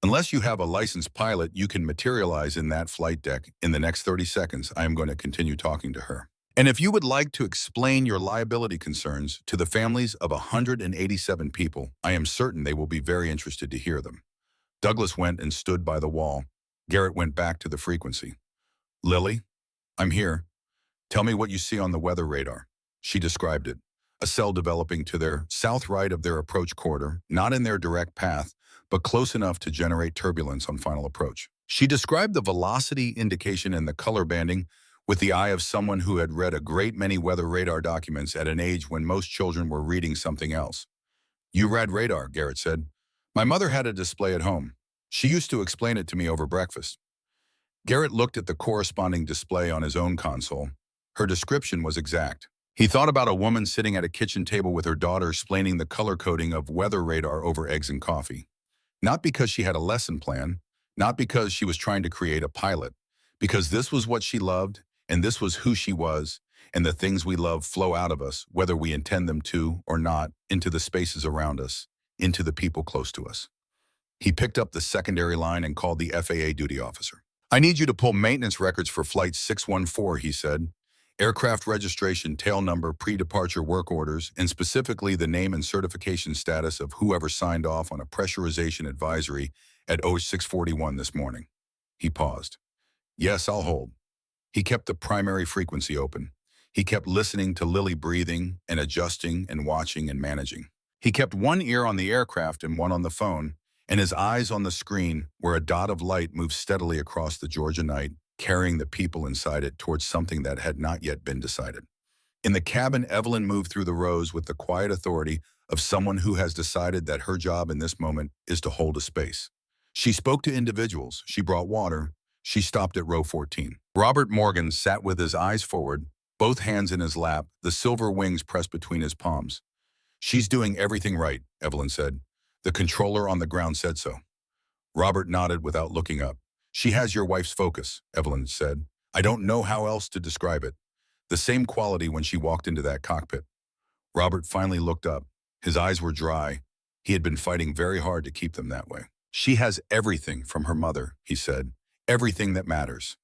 Unless you have a licensed pilot you can materialize in that flight deck, in the next 30 seconds I am going to continue talking to her. And if you would like to explain your liability concerns to the families of 187 people, I am certain they will be very interested to hear them. Douglas went and stood by the wall. Garrett went back to the frequency. Lily, I'm here. Tell me what you see on the weather radar. She described it. A cell developing to their south right of their approach corridor, not in their direct path, but close enough to generate turbulence on final approach. She described the velocity indication and the color banding with the eye of someone who had read a great many weather radar documents at an age when most children were reading something else. You read radar, Garrett said. My mother had a display at home. She used to explain it to me over breakfast. Garrett looked at the corresponding display on his own console. Her description was exact. He thought about a woman sitting at a kitchen table with her daughter explaining the color coding of weather radar over eggs and coffee. Not because she had a lesson plan, not because she was trying to create a pilot, because this was what she loved, and this was who she was, and the things we love flow out of us, whether we intend them to or not, into the spaces around us, into the people close to us. He picked up the secondary line and called the FAA duty officer. I need you to pull maintenance records for Flight 614, he said. Aircraft registration, tail number, pre-departure work orders, and specifically the name and certification status of whoever signed off on a pressurization advisory at 0641 this morning. He paused. Yes, I'll hold. He kept the primary frequency open. He kept listening to Lily breathing and adjusting and watching and managing. He kept one ear on the aircraft and one on the phone, and his eyes on the screen where a dot of light moved steadily across the Georgia night, carrying the people inside it towards something that had not yet been decided. In the cabin, Evelyn moved through the rows with the quiet authority of someone who has decided that her job in this moment is to hold a space. She spoke to individuals. She brought water. She stopped at row 14. Robert Morgan sat with his eyes forward, both hands in his lap, the silver wings pressed between his palms. She's doing everything right, Evelyn said. The controller on the ground said so. Robert nodded without looking up. She has your wife's focus, Evelyn said. I don't know how else to describe it. The same quality when she walked into that cockpit. Robert finally looked up. His eyes were dry. He had been fighting very hard to keep them that way. She has everything from her mother, he said. Everything that matters.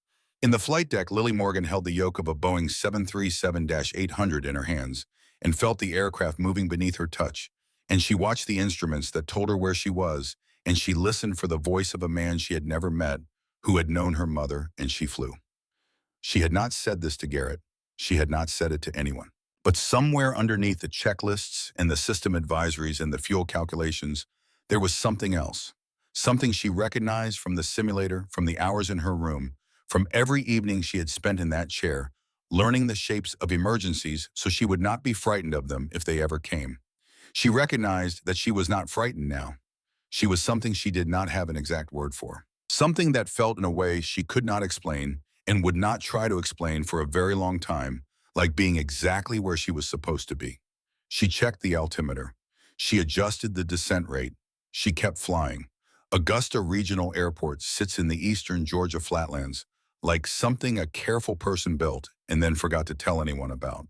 In the flight deck, Lily Morgan held the yoke of a Boeing 737-800 in her hands and felt the aircraft moving beneath her touch. And she watched the instruments that told her where she was, and she listened for the voice of a man she had never met, who had known her mother, and she flew. She had not said this to Garrett. She had not said it to anyone. But somewhere underneath the checklists and the system advisories and the fuel calculations, there was something else. Something she recognized from the simulator, from the hours in her room, from every evening she had spent in that chair, learning the shapes of emergencies so she would not be frightened of them if they ever came. She recognized that she was not frightened now. She was something she did not have an exact word for. Something that felt in a way she could not explain and would not try to explain for a very long time, like being exactly where she was supposed to be. She checked the altimeter. She adjusted the descent rate. She kept flying. Augusta Regional Airport sits in the eastern Georgia flatlands, like something a careful person built and then forgot to tell anyone about.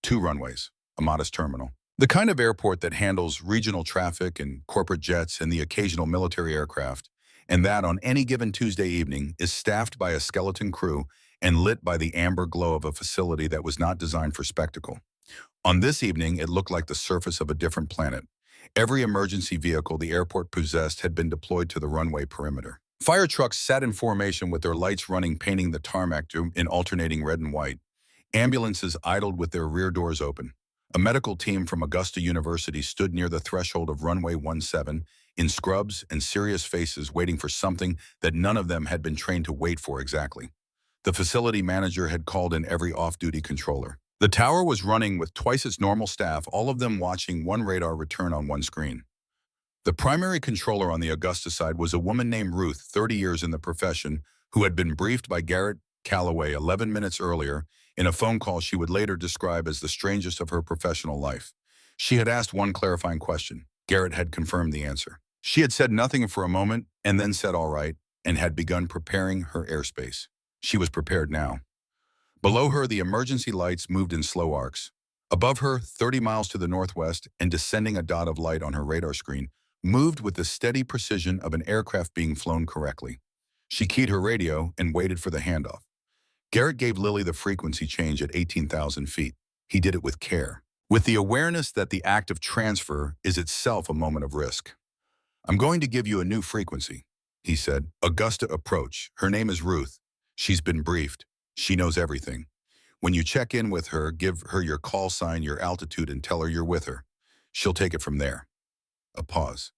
2 runways, a modest terminal. The kind of airport that handles regional traffic and corporate jets and the occasional military aircraft, and that on any given Tuesday evening is staffed by a skeleton crew and lit by the amber glow of a facility that was not designed for spectacle. On this evening, it looked like the surface of a different planet. Every emergency vehicle the airport possessed had been deployed to the runway perimeter. Fire trucks sat in formation with their lights running, painting the tarmac in alternating red and white. Ambulances idled with their rear doors open. A medical team from Augusta University stood near the threshold of runway 17 in scrubs and serious faces, waiting for something that none of them had been trained to wait for exactly. The facility manager had called in every off-duty controller. The tower was running with twice its normal staff, all of them watching one radar return on one screen. The primary controller on the Augusta side was a woman named Ruth, 30 years in the profession, who had been briefed by Garrett Calloway 11 minutes earlier in a phone call she would later describe as the strangest of her professional life. She had asked one clarifying question. Garrett had confirmed the answer. She had said nothing for a moment and then said all right, and had begun preparing her airspace. She was prepared now. Below her, the emergency lights moved in slow arcs. Above her, 30 miles to the northwest, and descending a dot of light on her radar screen, moved with the steady precision of an aircraft being flown correctly. She keyed her radio and waited for the handoff. Garrett gave Lily the frequency change at 18,000 feet. He did it with care, with the awareness that the act of transfer is itself a moment of risk. "I'm going to give you a new frequency," he said. "Augusta approach. Her name is Ruth. She's been briefed. She knows everything. When you check in with her, give her your call sign, your altitude, and tell her you're with her. She'll take it from there." A pause.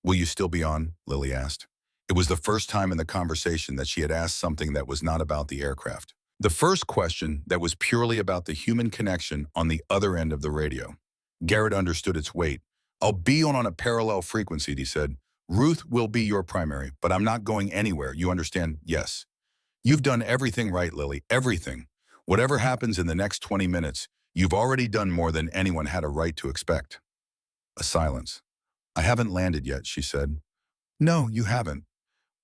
"Will you still be on?" Lily asked. It was the first time in the conversation that she had asked something that was not about the aircraft. The first question that was purely about the human connection on the other end of the radio. Garrett understood its weight. "I'll be on a parallel frequency," he said. "Ruth will be your primary, but I'm not going anywhere. You understand?" "Yes." "You've done everything right, Lily, everything. Whatever happens in the next 20 minutes, you've already done more than anyone had a right to expect." A silence. "I haven't landed yet," she said. "No, you haven't."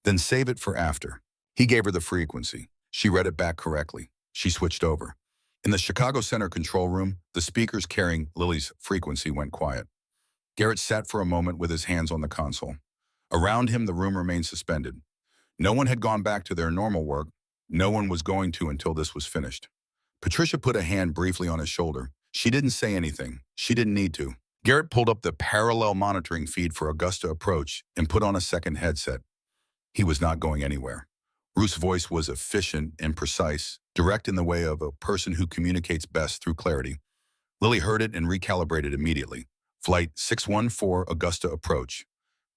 "Then save it for after." He gave her the frequency. She read it back correctly. She switched over. In the Chicago Center control room, the speakers carrying Lily's frequency went quiet. Garrett sat for a moment with his hands on the console. Around him, the room remained suspended. No one had gone back to their normal work. No one was going to until this was finished. Patricia put a hand briefly on his shoulder. She didn't say anything. She didn't need to. Garrett pulled up the parallel monitoring feed for Augusta approach and put on a second headset. He was not going anywhere. Ruth's voice was efficient and precise, direct in the way of a person who communicates best through clarity. Lily heard it and recalibrated immediately. "Flight 614 Augusta approach.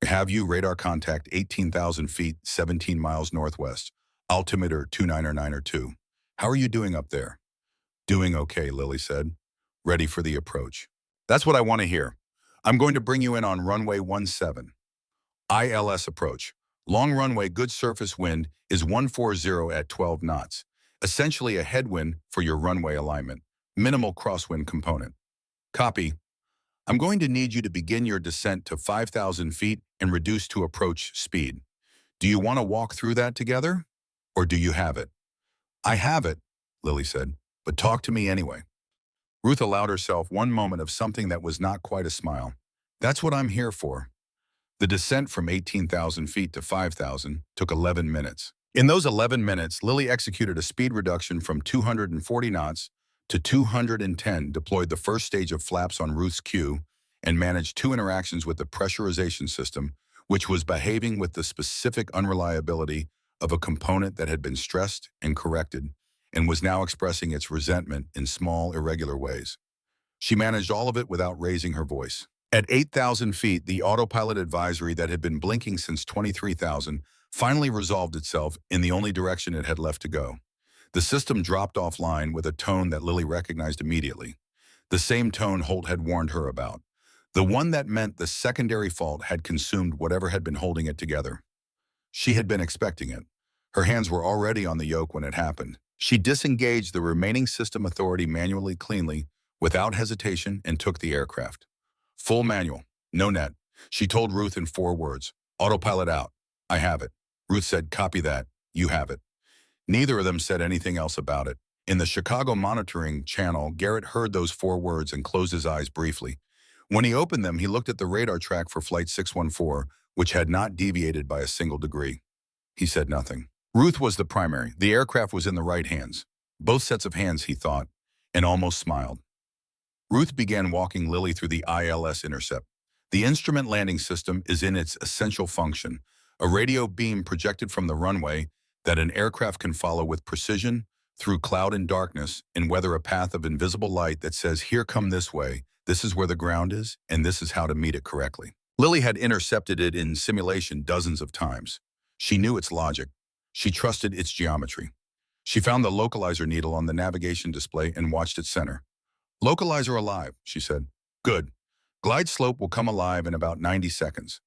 Have you radar contact 18,000 feet, 17 miles northwest. Altimeter 29902. How are you doing up there?" "Doing okay," Lily said. "Ready for the approach." "That's what I want to hear. I'm going to bring you in on runway 17. ILS approach. Long runway, good surface wind is 140 at 12 knots. Essentially a headwind for your runway alignment. Minimal crosswind component." "Copy. I'm going to need you to begin your descent to 5,000 feet and reduce to approach speed. Do you want to walk through that together? Or do you have it?" "I have it," Lily said, "but talk to me anyway." Ruth allowed herself one moment of something that was not quite a smile. "That's what I'm here for." The descent from 18,000 feet to 5,000 took 11 minutes. In those 11 minutes, Lily executed a speed reduction from 240 knots to 210, deployed the first stage of flaps on Ruth's cue, and managed two interactions with the pressurization system, which was behaving with the specific unreliability of a component that had been stressed and corrected and was now expressing its resentment in small, irregular ways. She managed all of it without raising her voice. At 8,000 feet, the autopilot advisory that had been blinking since 23,000 finally resolved itself in the only direction it had left to go. The system dropped offline with a tone that Lily recognized immediately. The same tone Holt had warned her about. The one that meant the secondary fault had consumed whatever had been holding it together. She had been expecting it. Her hands were already on the yoke when it happened. She disengaged the remaining system authority manually cleanly, without hesitation, and took the aircraft. Full manual, no net. She told Ruth in 4 words, "Autopilot out. I have it." Ruth said, "Copy that. You have it." Neither of them said anything else about it. In the Chicago monitoring channel, Garrett heard those 4 words and closed his eyes briefly. When he opened them, he looked at the radar track for Flight 614, which had not deviated by a single degree. He said nothing. Ruth was the primary. The aircraft was in the right hands. Both sets of hands, he thought, and almost smiled. Ruth began walking Lily through the ILS intercept. The instrument landing system is in its essential function, a radio beam projected from the runway that an aircraft can follow with precision through cloud and darkness and weather a path of invisible light that says, "Here, come this way, this is where the ground is, and this is how to meet it correctly." Lily had intercepted it in simulation dozens of times. She knew its logic. She trusted its geometry. She found the localizer needle on the navigation display and watched it center. "Localizer alive," she said. "Good. Glide slope will come alive in about 90 seconds.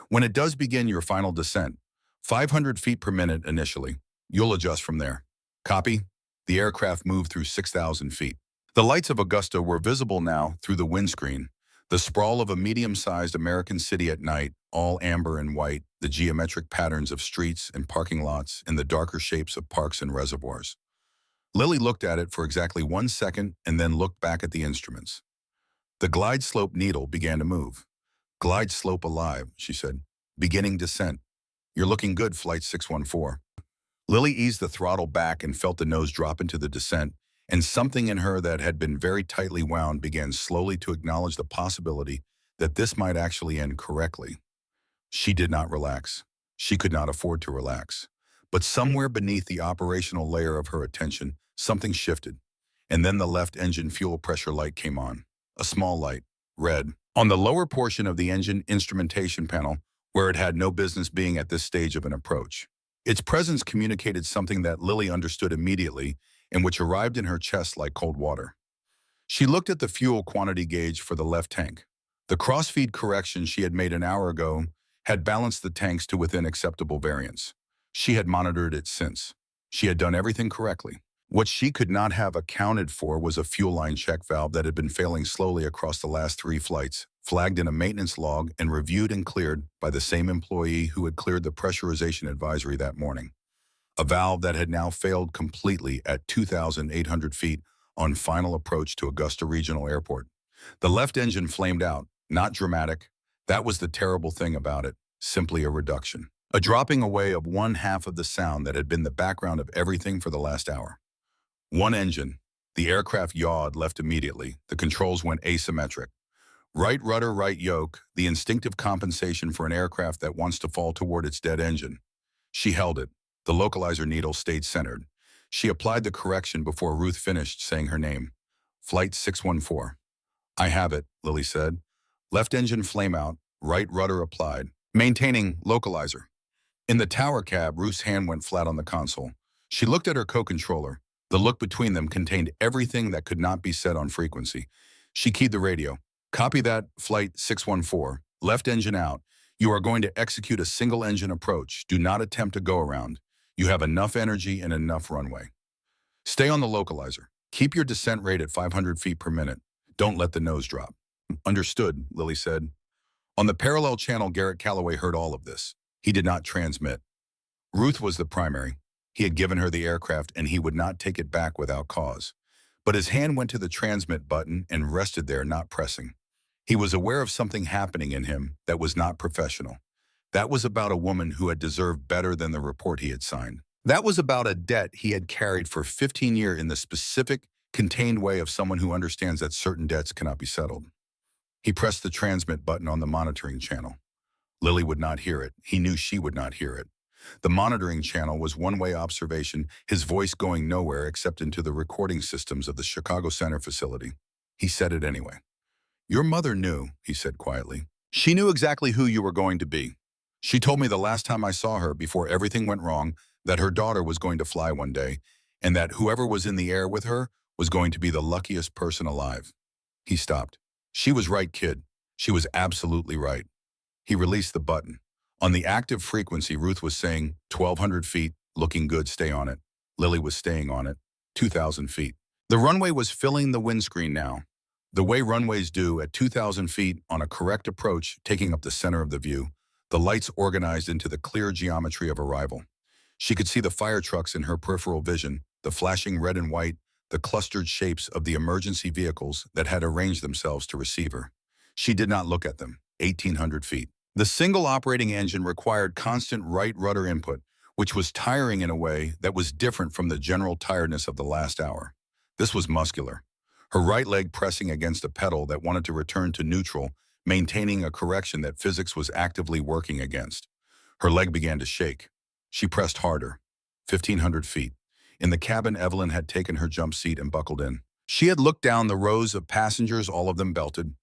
When it does begin your final descent, 500 feet per minute initially, you'll adjust from there." "Copy." The aircraft moved through 6,000 feet. The lights of Augusta were visible now through the windscreen, the sprawl of a medium-sized American city at night, all amber and white, the geometric patterns of streets and parking lots, and the darker shapes of parks and reservoirs. Lily looked at it for exactly 1 second and then looked back at the instruments. The glide slope needle began to move. "Glide slope alive," she said. "Beginning descent. You're looking good, Flight 614. Lily eased the throttle back and felt the nose drop into the descent, and something in her that had been very tightly wound began slowly to acknowledge the possibility that this might actually end correctly. She did not relax. She could not afford to relax. But somewhere beneath the operational layer of her attention, something shifted, and then the left engine fuel pressure light came on. A small light, red, on the lower portion of the engine instrumentation panel, where it had no business being at this stage of an approach. Its presence communicated something that Lily understood immediately and which arrived in her chest like cold water. She looked at the fuel quantity gauge for the left tank. The crossfeed correction she had made an hour ago had balanced the tanks to within acceptable variance. She had monitored it since. She had done everything correctly. What she could not have accounted for was a fuel line check valve that had been failing slowly across the last 3 flights, flagged in a maintenance log and reviewed and cleared by the same employee who had cleared the pressurization advisory that morning. A valve that had now failed completely at 2,800 feet on final approach to Augusta Regional Airport. The left engine flamed out, not dramatic. That was the terrible thing about it, simply a reduction. A dropping away of 1/2 of the sound that had been the background of everything for the last hour. One engine. The aircraft yawed left immediately. The controls went asymmetric. Right rudder, right yoke, the instinctive compensation for an aircraft that wants to fall toward its dead engine. She held it. The localizer needle stayed centered. She applied the correction before Ruth finished saying her name. "Flight 614. "I have it," Lily said. Left engine flame out, right rudder applied. "Maintaining localizer." In the tower cab, Ruth's hand went flat on the console. She looked at her co-controller. The look between them contained everything that could not be said on frequency. She keyed the radio. "Copy that, Flight 614. Left engine out. You are going to execute a single-engine approach. Do not attempt a go-around. You have enough energy and enough runway. Stay on the localizer. Keep your descent rate at 500 feet per minute. Don't let the nose drop." "Understood," Lily said. On the parallel channel, Garrett Calloway heard all of this. He did not transmit. Ruth was the primary. He had given her the aircraft, and he would not take it back without cause. But his hand went to the transmit button and rested there, not pressing. He was aware of something happening in him that was not professional. That was about a woman who had deserved better than the report he had signed. That was about a debt he had carried for 15 years in the specific, contained way of someone who understands that certain debts cannot be settled. He pressed the transmit button on the monitoring channel. Lily would not hear it. He knew she would not hear it. The monitoring channel was one-way observation, his voice going nowhere except into the recording systems of the Chicago Center facility. He said it anyway. "Your mother knew," he said quietly. "She knew exactly who you were going to be. She told me the last time I saw her before everything went wrong that her daughter was going to fly one day and that whoever was in the air with her was going to be the luckiest person alive." He stopped. "She was right, kid. She was absolutely right." He released the button. On the active frequency, Ruth was saying, 1,200 feet, looking good, stay on it. Lily was staying on it, 2,000 feet. The runway was filling the windscreen now, the way runways do at 2,000 feet on a correct approach, taking up the center of the view, the lights organized into the clear geometry of arrival. She could see the fire trucks in her peripheral vision, the flashing red and white, the clustered shapes of the emergency vehicles that had arranged themselves to receive her. She did not look at them, 1,800 feet. The single operating engine required constant right rudder input, which was tiring in a way that was different from the general tiredness of the last hour. This was muscular. Her right leg pressing against a pedal that wanted to return to neutral, maintaining a correction that physics was actively working against. Her leg began to shake. She pressed harder. 1,500 feet. In the cabin, Evelyn had taken her jump seat and buckled in. She had looked down the rows of passengers, all of them belted,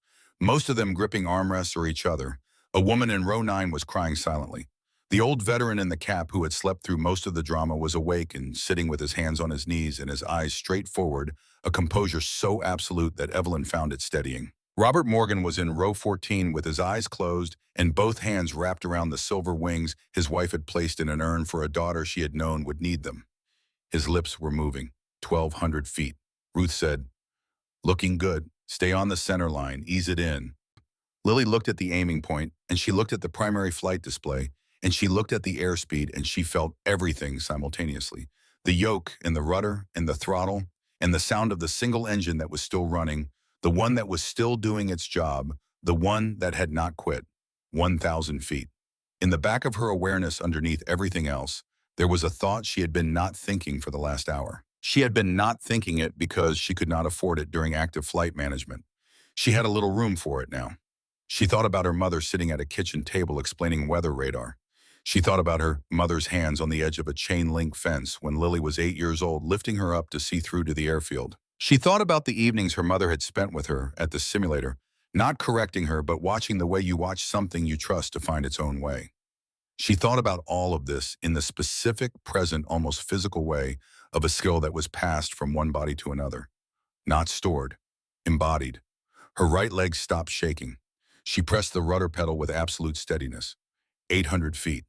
most of them gripping armrests or each other. A woman in row 9 was crying silently. The old veteran in the cap who had slept through most of the drama was awake and sitting with his hands on his knees and his eyes straight forward, a composure so absolute that Evelyn found it steadying. Robert Morgan was in row 14 with his eyes closed and both hands wrapped around the silver wings his wife had placed in an urn for a daughter she had known would need them. His lips were moving. 1,200 feet. Ruth said, "Looking good. Stay on the center line. Ease it in." Lily looked at the aiming point, and she looked at the primary flight display, and she looked at the airspeed, and she felt everything simultaneously. The yoke and the rudder and the throttle and the sound of the single engine that was still running, the one that was still doing its job, the one that had not quit. 1,000 feet. In the back of her awareness underneath everything else, there was a thought she had been not thinking for the last hour. She had been not thinking it because she could not afford it during active flight management. She had a little room for it now. She thought about her mother sitting at a kitchen table explaining weather radar. She thought about her mother's hands on the edge of a chain-link fence when Lily was 8 years old, lifting her up to see through to the airfield. She thought about the evenings her mother had spent with her at the simulator, not correcting her but watching the way you watch something you trust to find its own way. She thought about all of this in the specific, present, almost physical way of a skill that was passed from one body to another. Not stored, embodied. Her right leg stopped shaking. She pressed the rudder pedal with absolute steadiness. 800 feet.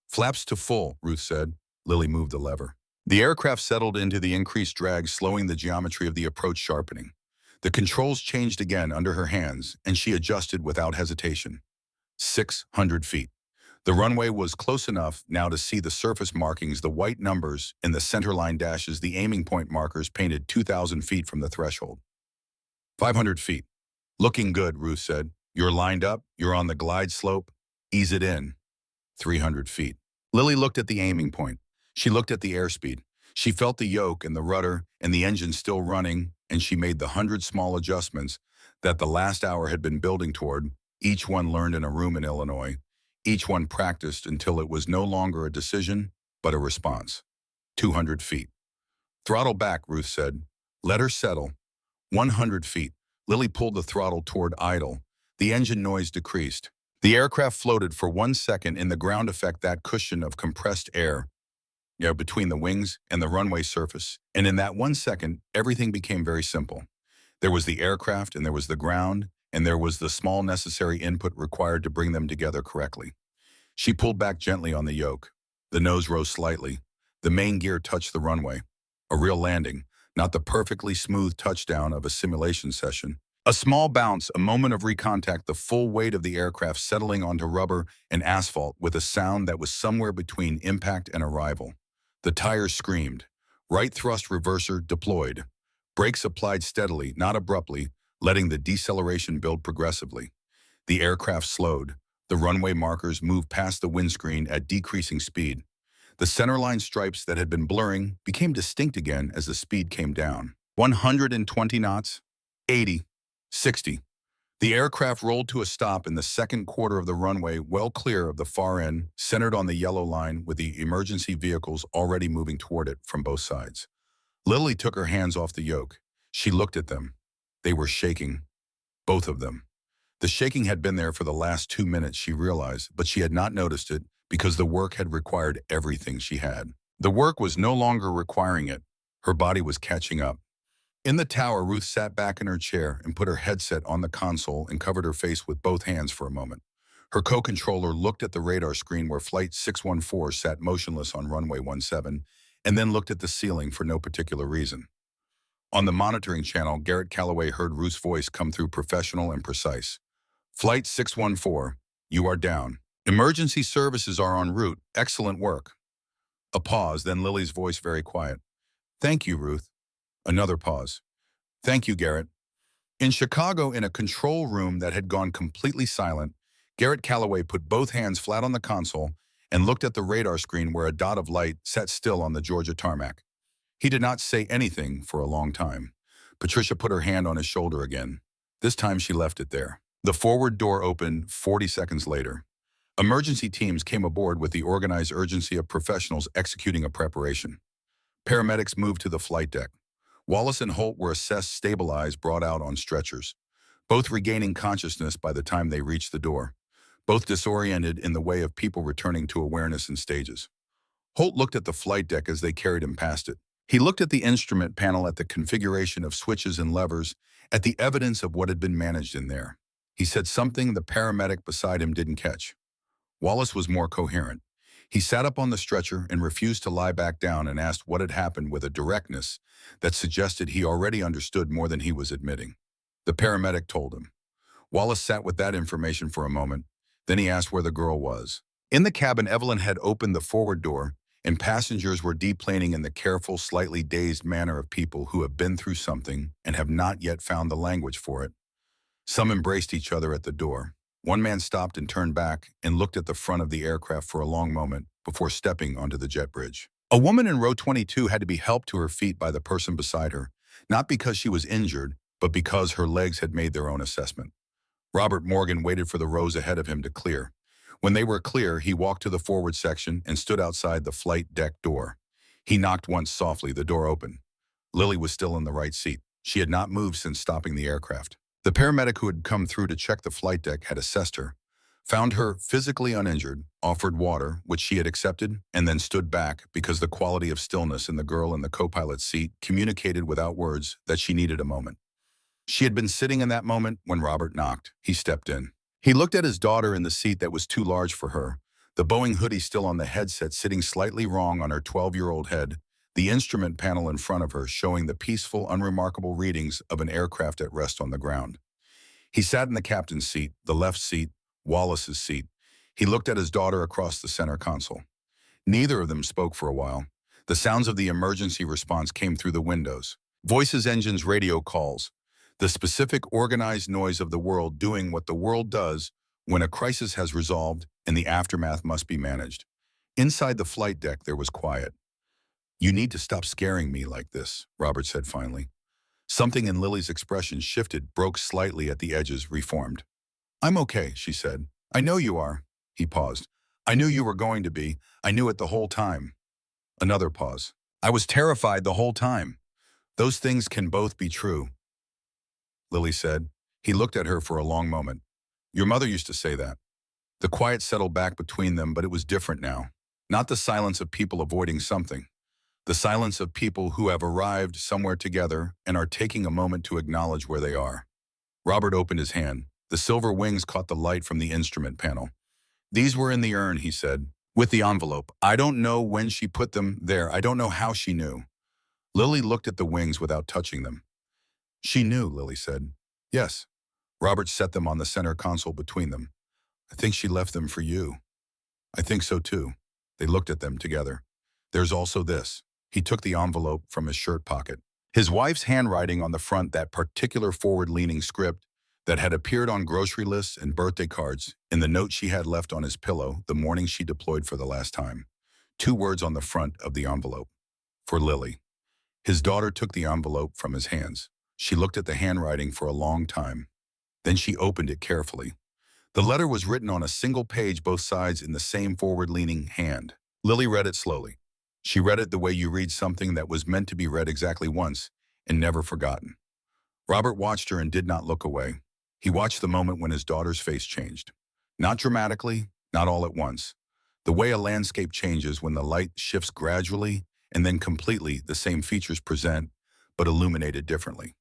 "Flaps to full," Ruth said. Lily moved the lever. The aircraft settled into the increased drag, slowing the geometry of the approach sharpening. The controls changed again under her hands, and she adjusted without hesitation. 600 feet. The runway was close enough now to see the surface markings, the white numbers, and the centerline dashes, the aiming point markers painted 2,000 feet from the threshold. 500 feet. "Looking good," Ruth said. "You're lined up, you're on the glide slope. Ease it in." 300 feet. Lily looked at the aiming point. She looked at the airspeed. She felt the yoke and the rudder and the engine still running, and she made the 100 small adjustments that the last hour had been building toward, each one learned in a room in Illinois, each one practiced until it was no longer a decision, but a response. 200 feet. "Throttle back," Ruth said. "Let her settle." 100 feet. Lily pulled the throttle toward idle. The engine noise decreased. The aircraft floated for 1 second in the ground effect, that cushion of compressed air between the wings and the runway surface. And in that 1 second, everything became very simple. There was the aircraft, and there was the ground, and there was the small necessary input required to bring them together correctly. She pulled back gently on the yoke. The nose rose slightly. The main gear touched the runway. A real landing, not the perfectly smooth touchdown of a simulation session. A small bounce, a moment of recontact, the full weight of the aircraft settling onto rubber and asphalt with a sound that was somewhere between impact and arrival. The tires screamed. Right thrust reverser deployed. Brakes applied steadily, not abruptly, letting the deceleration build progressively. The aircraft slowed. The runway markers moved past the windscreen at decreasing speed. The centerline stripes that had been blurring became distinct again as the speed came down. 120 knots, 80, 60. The aircraft rolled to a stop in the second quarter of the runway, well clear of the far end, centered on the yellow line with the emergency vehicles already moving toward it from both sides. Lily took her hands off the yoke. She looked at them. They were shaking, both of them. The shaking had been there for the last 2 minutes, she realized, but she had not noticed it because the work had required everything she had. The work was no longer requiring it. Her body was catching up. In the tower, Ruth sat back in her chair and put her headset on the console and covered her face with both hands for a moment. Her co-controller looked at the radar screen where Flight 614 sat motionless on runway 17, and then looked at the ceiling for no particular reason. On the monitoring channel, Garrett Calloway heard Ruth's voice come through professional and precise. Flight 614, you are down. Emergency services are en route. Excellent work. A pause, then Lily's voice very quiet. Thank you, Ruth. Another pause. Thank you, Garrett. In Chicago, in a control room that had gone completely silent, Garrett Calloway put both hands flat on the console and looked at the radar screen where a dot of light sat still on the Georgia tarmac. He did not say anything for a long time. Patricia put her hand on his shoulder again. This time she left it there. The forward door opened 40 seconds later. Emergency teams came aboard with the organized urgency of professionals executing a preparation. Paramedics moved to the flight deck. Wallace and Holt were assessed, stabilized, brought out on stretchers, both regaining consciousness by the time they reached the door, both disoriented in the way of people returning to awareness in stages. Holt looked at the flight deck as they carried him past it. He looked at the instrument panel, at the configuration of switches and levers, at the evidence of what had been managed in there. He said something the paramedic beside him didn't catch. Wallace was more coherent. He sat up on the stretcher and refused to lie back down and asked what had happened with a directness that suggested he already understood more than he was admitting. The paramedic told him. Wallace sat with that information for a moment. Then he asked where the girl was. In the cabin, Evelyn had opened the forward door, and passengers were deplaning in the careful, slightly dazed manner of people who have been through something and have not yet found the language for it. Some embraced each other at the door. One man stopped and turned back and looked at the front of the aircraft for a long moment before stepping onto the jet bridge. A woman in row 22 had to be helped to her feet by the person beside her, not because she was injured, but because her legs had made their own assessment. Robert Morgan waited for the rows ahead of him to clear. When they were clear, he walked to the forward section and stood outside the flight deck door. He knocked once softly. The door opened. Lily was still in the right seat. She had not moved since stopping the aircraft. The paramedic who had come through to check the flight deck had assessed her, found her physically uninjured, offered water, which she had accepted, and then stood back because the quality of stillness in the girl in the co-pilot's seat communicated without words that she needed a moment. She had been sitting in that moment when Robert knocked. He stepped in. He looked at his daughter in the seat that was too large for her, the Boeing hoodie still on the headset sitting slightly wrong on her 12-year-old head, the instrument panel in front of her showing the peaceful, unremarkable readings of an aircraft at rest on the ground. He sat in the captain's seat, the left seat, Wallace's seat. He looked at his daughter across the center console. Neither of them spoke for a while. The sounds of the emergency response came through the windows. Voices, engines, radio calls. The specific organized noise of the world doing what the world does when a crisis has resolved and the aftermath must be managed. Inside the flight deck, there was quiet. You need to stop scaring me like this, Robert said finally. Something in Lily's expression shifted, broke slightly at the edges, reformed. I'm okay, she said. I know you are. He paused. I knew you were going to be. I knew it the whole time. Another pause. I was terrified the whole time. Those things can both be true, Lily said. He looked at her for a long moment. Your mother used to say that. The quiet settled back between them, but it was different now. Not the silence of people avoiding something. The silence of people who have arrived somewhere together and are taking a moment to acknowledge where they are. Robert opened his hand. The silver wings caught the light from the instrument panel. These were in the urn, he said, with the envelope. I don't know when she put them there. I don't know how she knew. Lily looked at the wings without touching them. She knew, Lily said. Yes. Robert set them on the center console between them. I think she left them for you. I think so too. They looked at them together. There's also this. He took the envelope from his shirt pocket. His wife's handwriting on the front, that particular forward-leaning script that had appeared on grocery lists and birthday cards, in the note she had left on his pillow the morning she deployed for the last time. 2 words on the front of the envelope. For Lily. His daughter took the envelope from his hands. She looked at the handwriting for a long time. Then she opened it carefully. The letter was written on a single page, both sides in the same forward-leaning hand. Lily read it slowly. She read it the way you read something that was meant to be read exactly once and never forgotten. Robert watched her and did not look away. He watched the moment when his daughter's face changed. Not dramatically, not all at once. The way a landscape changes when the light shifts gradually and then completely, the same features present, but illuminated differently.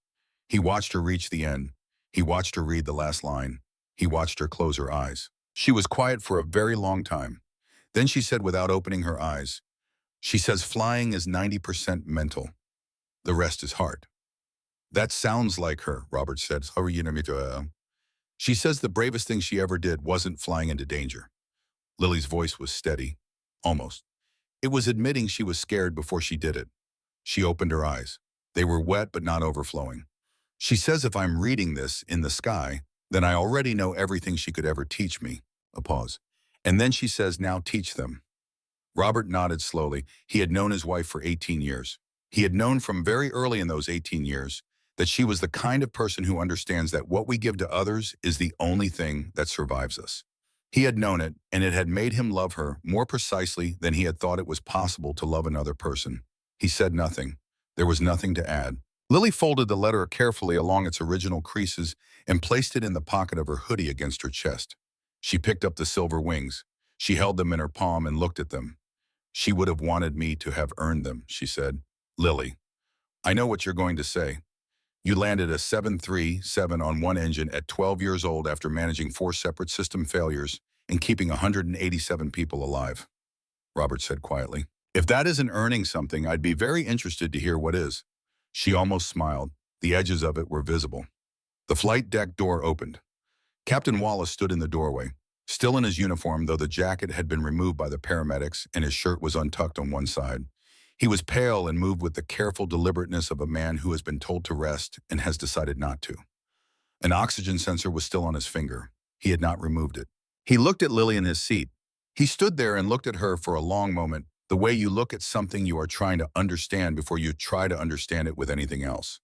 He watched her reach the end. He watched her read the last line. He watched her close her eyes. She was quiet for a very long time. Then she said without opening her eyes, she says flying is 90% mental. The rest is heart. That sounds like her, Robert said. She says the bravest thing she ever did wasn't flying into danger. Lily's voice was steady, almost. It was admitting she was scared before she did it. She opened her eyes. They were wet but not overflowing. She says if I'm reading this in the sky, then I already know everything she could ever teach me. A pause. And then she says, now teach them. Robert nodded slowly. He had known his wife for 18 years. He had known from very early in those 18 years that she was the kind of person who understands that what we give to others is the only thing that survives us. He had known it, and it had made him love her more precisely than he had thought it was possible to love another person. He said nothing. There was nothing to add. Lily folded the letter carefully along its original creases and placed it in the pocket of her hoodie against her chest. She picked up the silver wings. She held them in her palm and looked at them. She would have wanted me to have earned them, she said. Lily, I know what you're going to say. You landed a 737 on one engine at 12 years old after managing 4 separate system failures and keeping 187 people alive, Robert said quietly. If that isn't earning something, I'd be very interested to hear what is. She almost smiled. The edges of it were visible. The flight deck door opened. Captain Wallace stood in the doorway, still in his uniform, though the jacket had been removed by the paramedics and his shirt was untucked on one side. He was pale and moved with the careful deliberateness of a man who has been told to rest and has decided not to. An oxygen sensor was still on his finger. He had not removed it. He looked at Lily in his seat. He stood there and looked at her for a long moment, the way you look at something you are trying to understand before you try to understand it with anything else.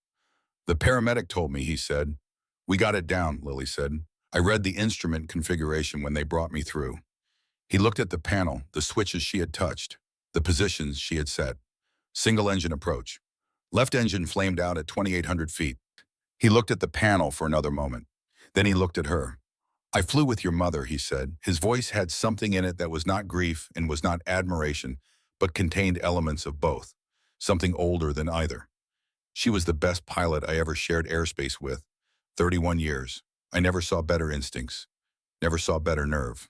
The paramedic told me, he said. We got it down, Lily said. I read the instrument configuration when they brought me through. He looked at the panel, the switches she had touched, the positions she had set. Single engine approach. Left engine flamed out at 2,800 feet. He looked at the panel for another moment. Then he looked at her. I flew with your mother, he said. His voice had something in it that was not grief and was not admiration, but contained elements of both, something older than either. She was the best pilot I ever shared airspace with. 31 years. I never saw better instincts, never saw better nerve.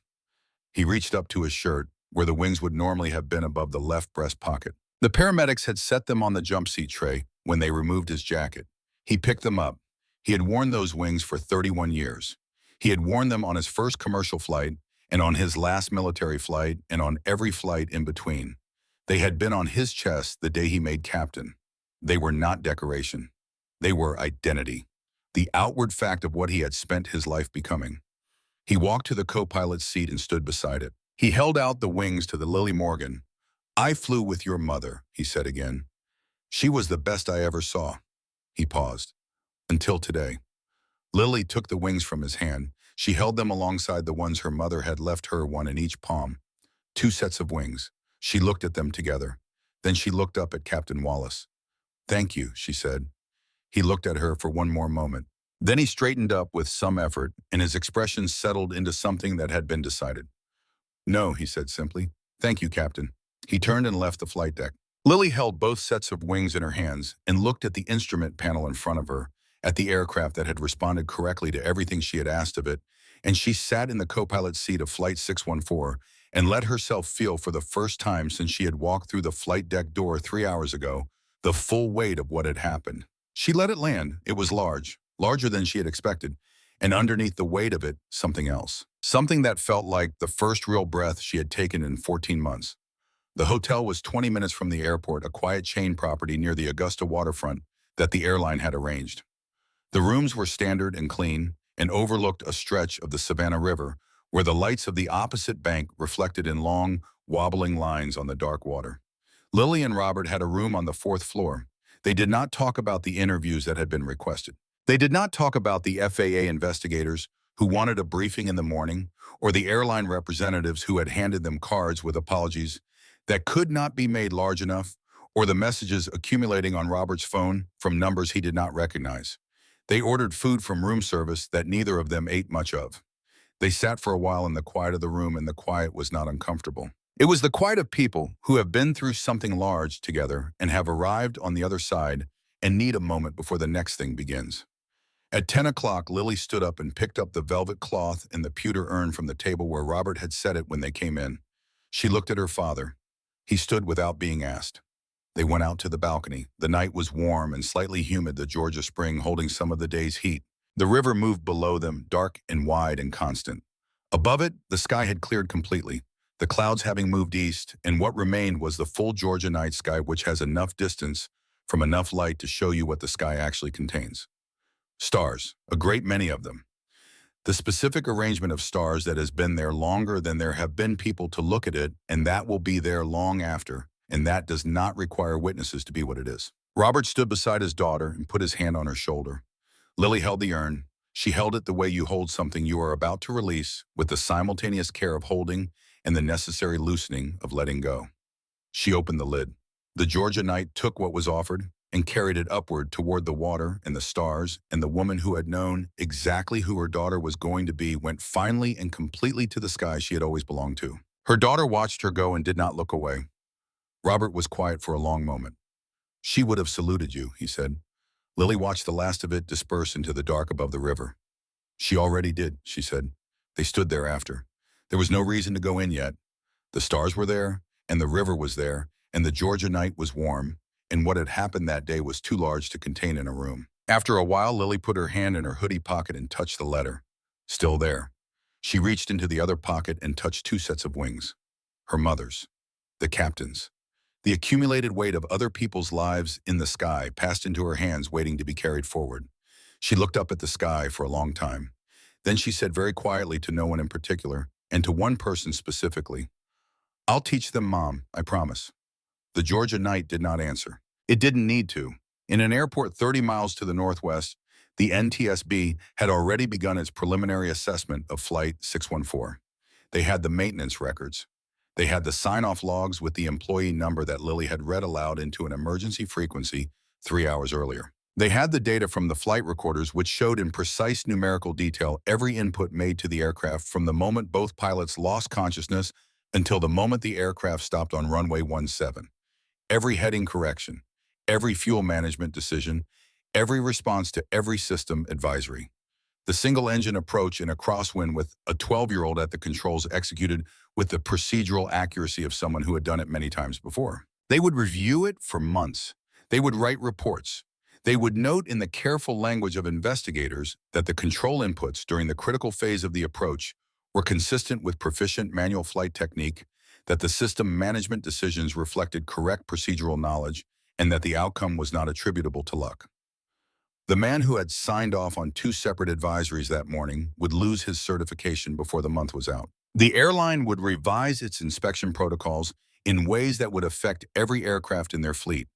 He reached up to his shirt, where the wings would normally have been above the left breast pocket. The paramedics had set them on the jump seat tray when they removed his jacket. He picked them up. He had worn those wings for 31 years. He had worn them on his first commercial flight and on his last military flight and on every flight in between. They had been on his chest the day he made captain. They were not decoration. They were identity, the outward fact of what he had spent his life becoming. He walked to the co-pilot's seat and stood beside it. He held out the wings to the Lily Morgan. I flew with your mother, he said again. She was the best I ever saw. He paused. Until today. Lily took the wings from his hand. She held them alongside the ones her mother had left her, one in each palm. 2 sets of wings. She looked at them together. Then she looked up at Captain Wallace. Thank you, she said. He looked at her for one more moment. Then he straightened up with some effort, and his expression settled into something that had been decided. No, he said simply. Thank you, Captain. He turned and left the flight deck. Lily held both sets of wings in her hands and looked at the instrument panel in front of her, at the aircraft that had responded correctly to everything she had asked of it, and she sat in the co-pilot seat of Flight 614 and let herself feel for the first time since she had walked through the flight deck door 3 hours ago, the full weight of what had happened. She let it land. It was large, larger than she had expected, and underneath the weight of it, something else. Something that felt like the first real breath she had taken in 14 months. The hotel was 20 minutes from the airport, a quiet chain property near the Augusta waterfront that the airline had arranged. The rooms were standard and clean and overlooked a stretch of the Savannah River where the lights of the opposite bank reflected in long, wobbling lines on the dark water. Lily and Robert had a room on the fourth floor. They did not talk about the interviews that had been requested. They did not talk about the FAA investigators who wanted a briefing in the morning or the airline representatives who had handed them cards with apologies that could not be made large enough or the messages accumulating on Robert's phone from numbers he did not recognize. They ordered food from room service that neither of them ate much of. They sat for a while in the quiet of the room, and the quiet was not uncomfortable. It was the quiet of people who have been through something large together and have arrived on the other side and need a moment before the next thing begins. At 10 o'clock, Lily stood up and picked up the velvet cloth and the pewter urn from the table where Robert had set it when they came in. She looked at her father. He stood without being asked. They went out to the balcony. The night was warm and slightly humid, the Georgia spring holding some of the day's heat. The river moved below them, dark and wide and constant. Above it, the sky had cleared completely, the clouds having moved east, and what remained was the full Georgia night sky, which has enough distance from enough light to show you what the sky actually contains. Stars, a great many of them. The specific arrangement of stars that has been there longer than there have been people to look at it, and that will be there long after, and that does not require witnesses to be what it is. Robert stood beside his daughter and put his hand on her shoulder. Lily held the urn. She held it the way you hold something you are about to release, with the simultaneous care of holding and the necessary loosening of letting go. She opened the lid. The Georgia night took what was offered and carried it upward toward the water and the stars, and the woman who had known exactly who her daughter was going to be went finally and completely to the sky she had always belonged to. Her daughter watched her go and did not look away. Robert was quiet for a long moment. "She would have saluted you," he said. Lily watched the last of it disperse into the dark above the river. "She already did," she said. They stood there after. There was no reason to go in yet. The stars were there, and the river was there, and the Georgia night was warm, and what had happened that day was too large to contain in a room. After a while, Lily put her hand in her hoodie pocket and touched the letter. Still there. She reached into the other pocket and touched two sets of wings. Her mother's. The captain's. The accumulated weight of other people's lives in the sky passed into her hands, waiting to be carried forward. She looked up at the sky for a long time. Then she said very quietly to no one in particular, and to one person specifically, "I'll teach them, Mom, I promise." The Georgia night did not answer. It didn't need to. In an airport 30 miles to the northwest, the NTSB had already begun its preliminary assessment of Flight 614. They had the maintenance records. They had the sign-off logs with the employee number that Lily had read aloud into an emergency frequency 3 hours earlier. They had the data from the flight recorders, which showed in precise numerical detail every input made to the aircraft from the moment both pilots lost consciousness until the moment the aircraft stopped on runway 17. Every heading correction, every fuel management decision, every response to every system advisory. The single-engine approach in a crosswind with a 12-year-old at the controls executed with the procedural accuracy of someone who had done it many times before. They would review it for months. They would write reports. They would note in the careful language of investigators that the control inputs during the critical phase of the approach were consistent with proficient manual flight technique, that the system management decisions reflected correct procedural knowledge, and that the outcome was not attributable to luck. The man who had signed off on 2 separate advisories that morning would lose his certification before the month was out. The airline would revise its inspection protocols in ways that would affect every aircraft in their fleet.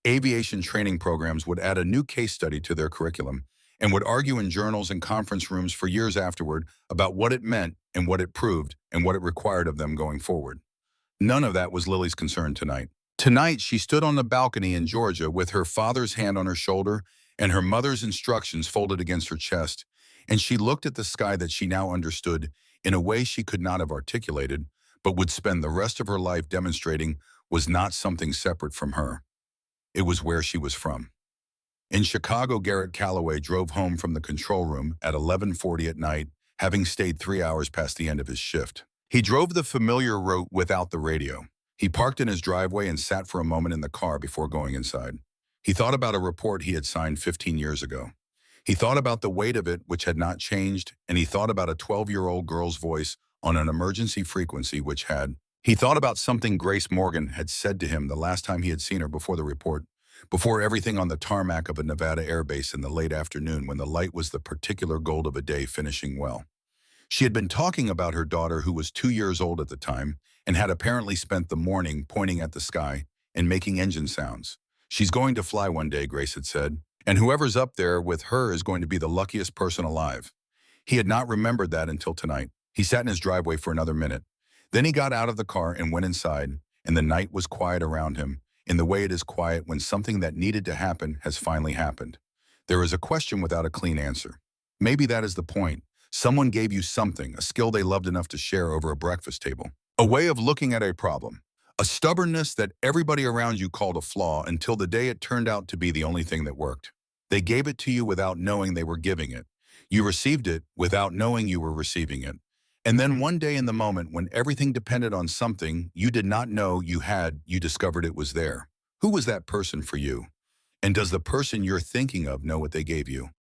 Aviation training programs would add a new case study to their curriculum and would argue in journals and conference rooms for years afterward about what it meant and what it proved and what it required of them going forward. None of that was Lily's concern tonight. Tonight, she stood on the balcony in Georgia with her father's hand on her shoulder and her mother's instructions folded against her chest, and she looked at the sky that she now understood in a way she could not have articulated, but would spend the rest of her life demonstrating was not something separate from her. It was where she was from. In Chicago, Garrett Calloway drove home from the control room at 11:40 at night, having stayed 3 hours past the end of his shift. He drove the familiar route without the radio. He parked in his driveway and sat for a moment in the car before going inside. He thought about a report he had signed 15 years ago. He thought about the weight of it, which had not changed, and he thought about a 12-year-old girl's voice on an emergency frequency which had. He thought about something Grace Morgan had said to him the last time he had seen her before the report. before everything on the tarmac of a Nevada airbase in the late afternoon when the light was the particular gold of a day finishing well. She had been talking about her daughter who was 2 years old at the time and had apparently spent the morning pointing at the sky and making engine sounds. She's going to fly one day, Grace had said, and whoever's up there with her is going to be the luckiest person alive. He had not remembered that until tonight. He sat in his driveway for another minute. Then he got out of the car and went inside, and the night was quiet around him, in the way it is quiet when something that needed to happen has finally happened. There is a question without a clean answer. Maybe that is the point. Someone gave you something, a skill they loved enough to share over a breakfast table. A way of looking at a problem. A stubbornness that everybody around you called a flaw until the day it turned out to be the only thing that worked. They gave it to you without knowing they were giving it. You received it without knowing you were receiving it. And then one day in the moment when everything depended on something you did not know you had, you discovered it was there. Who was that person for you? And does the person you're thinking of know what they gave you?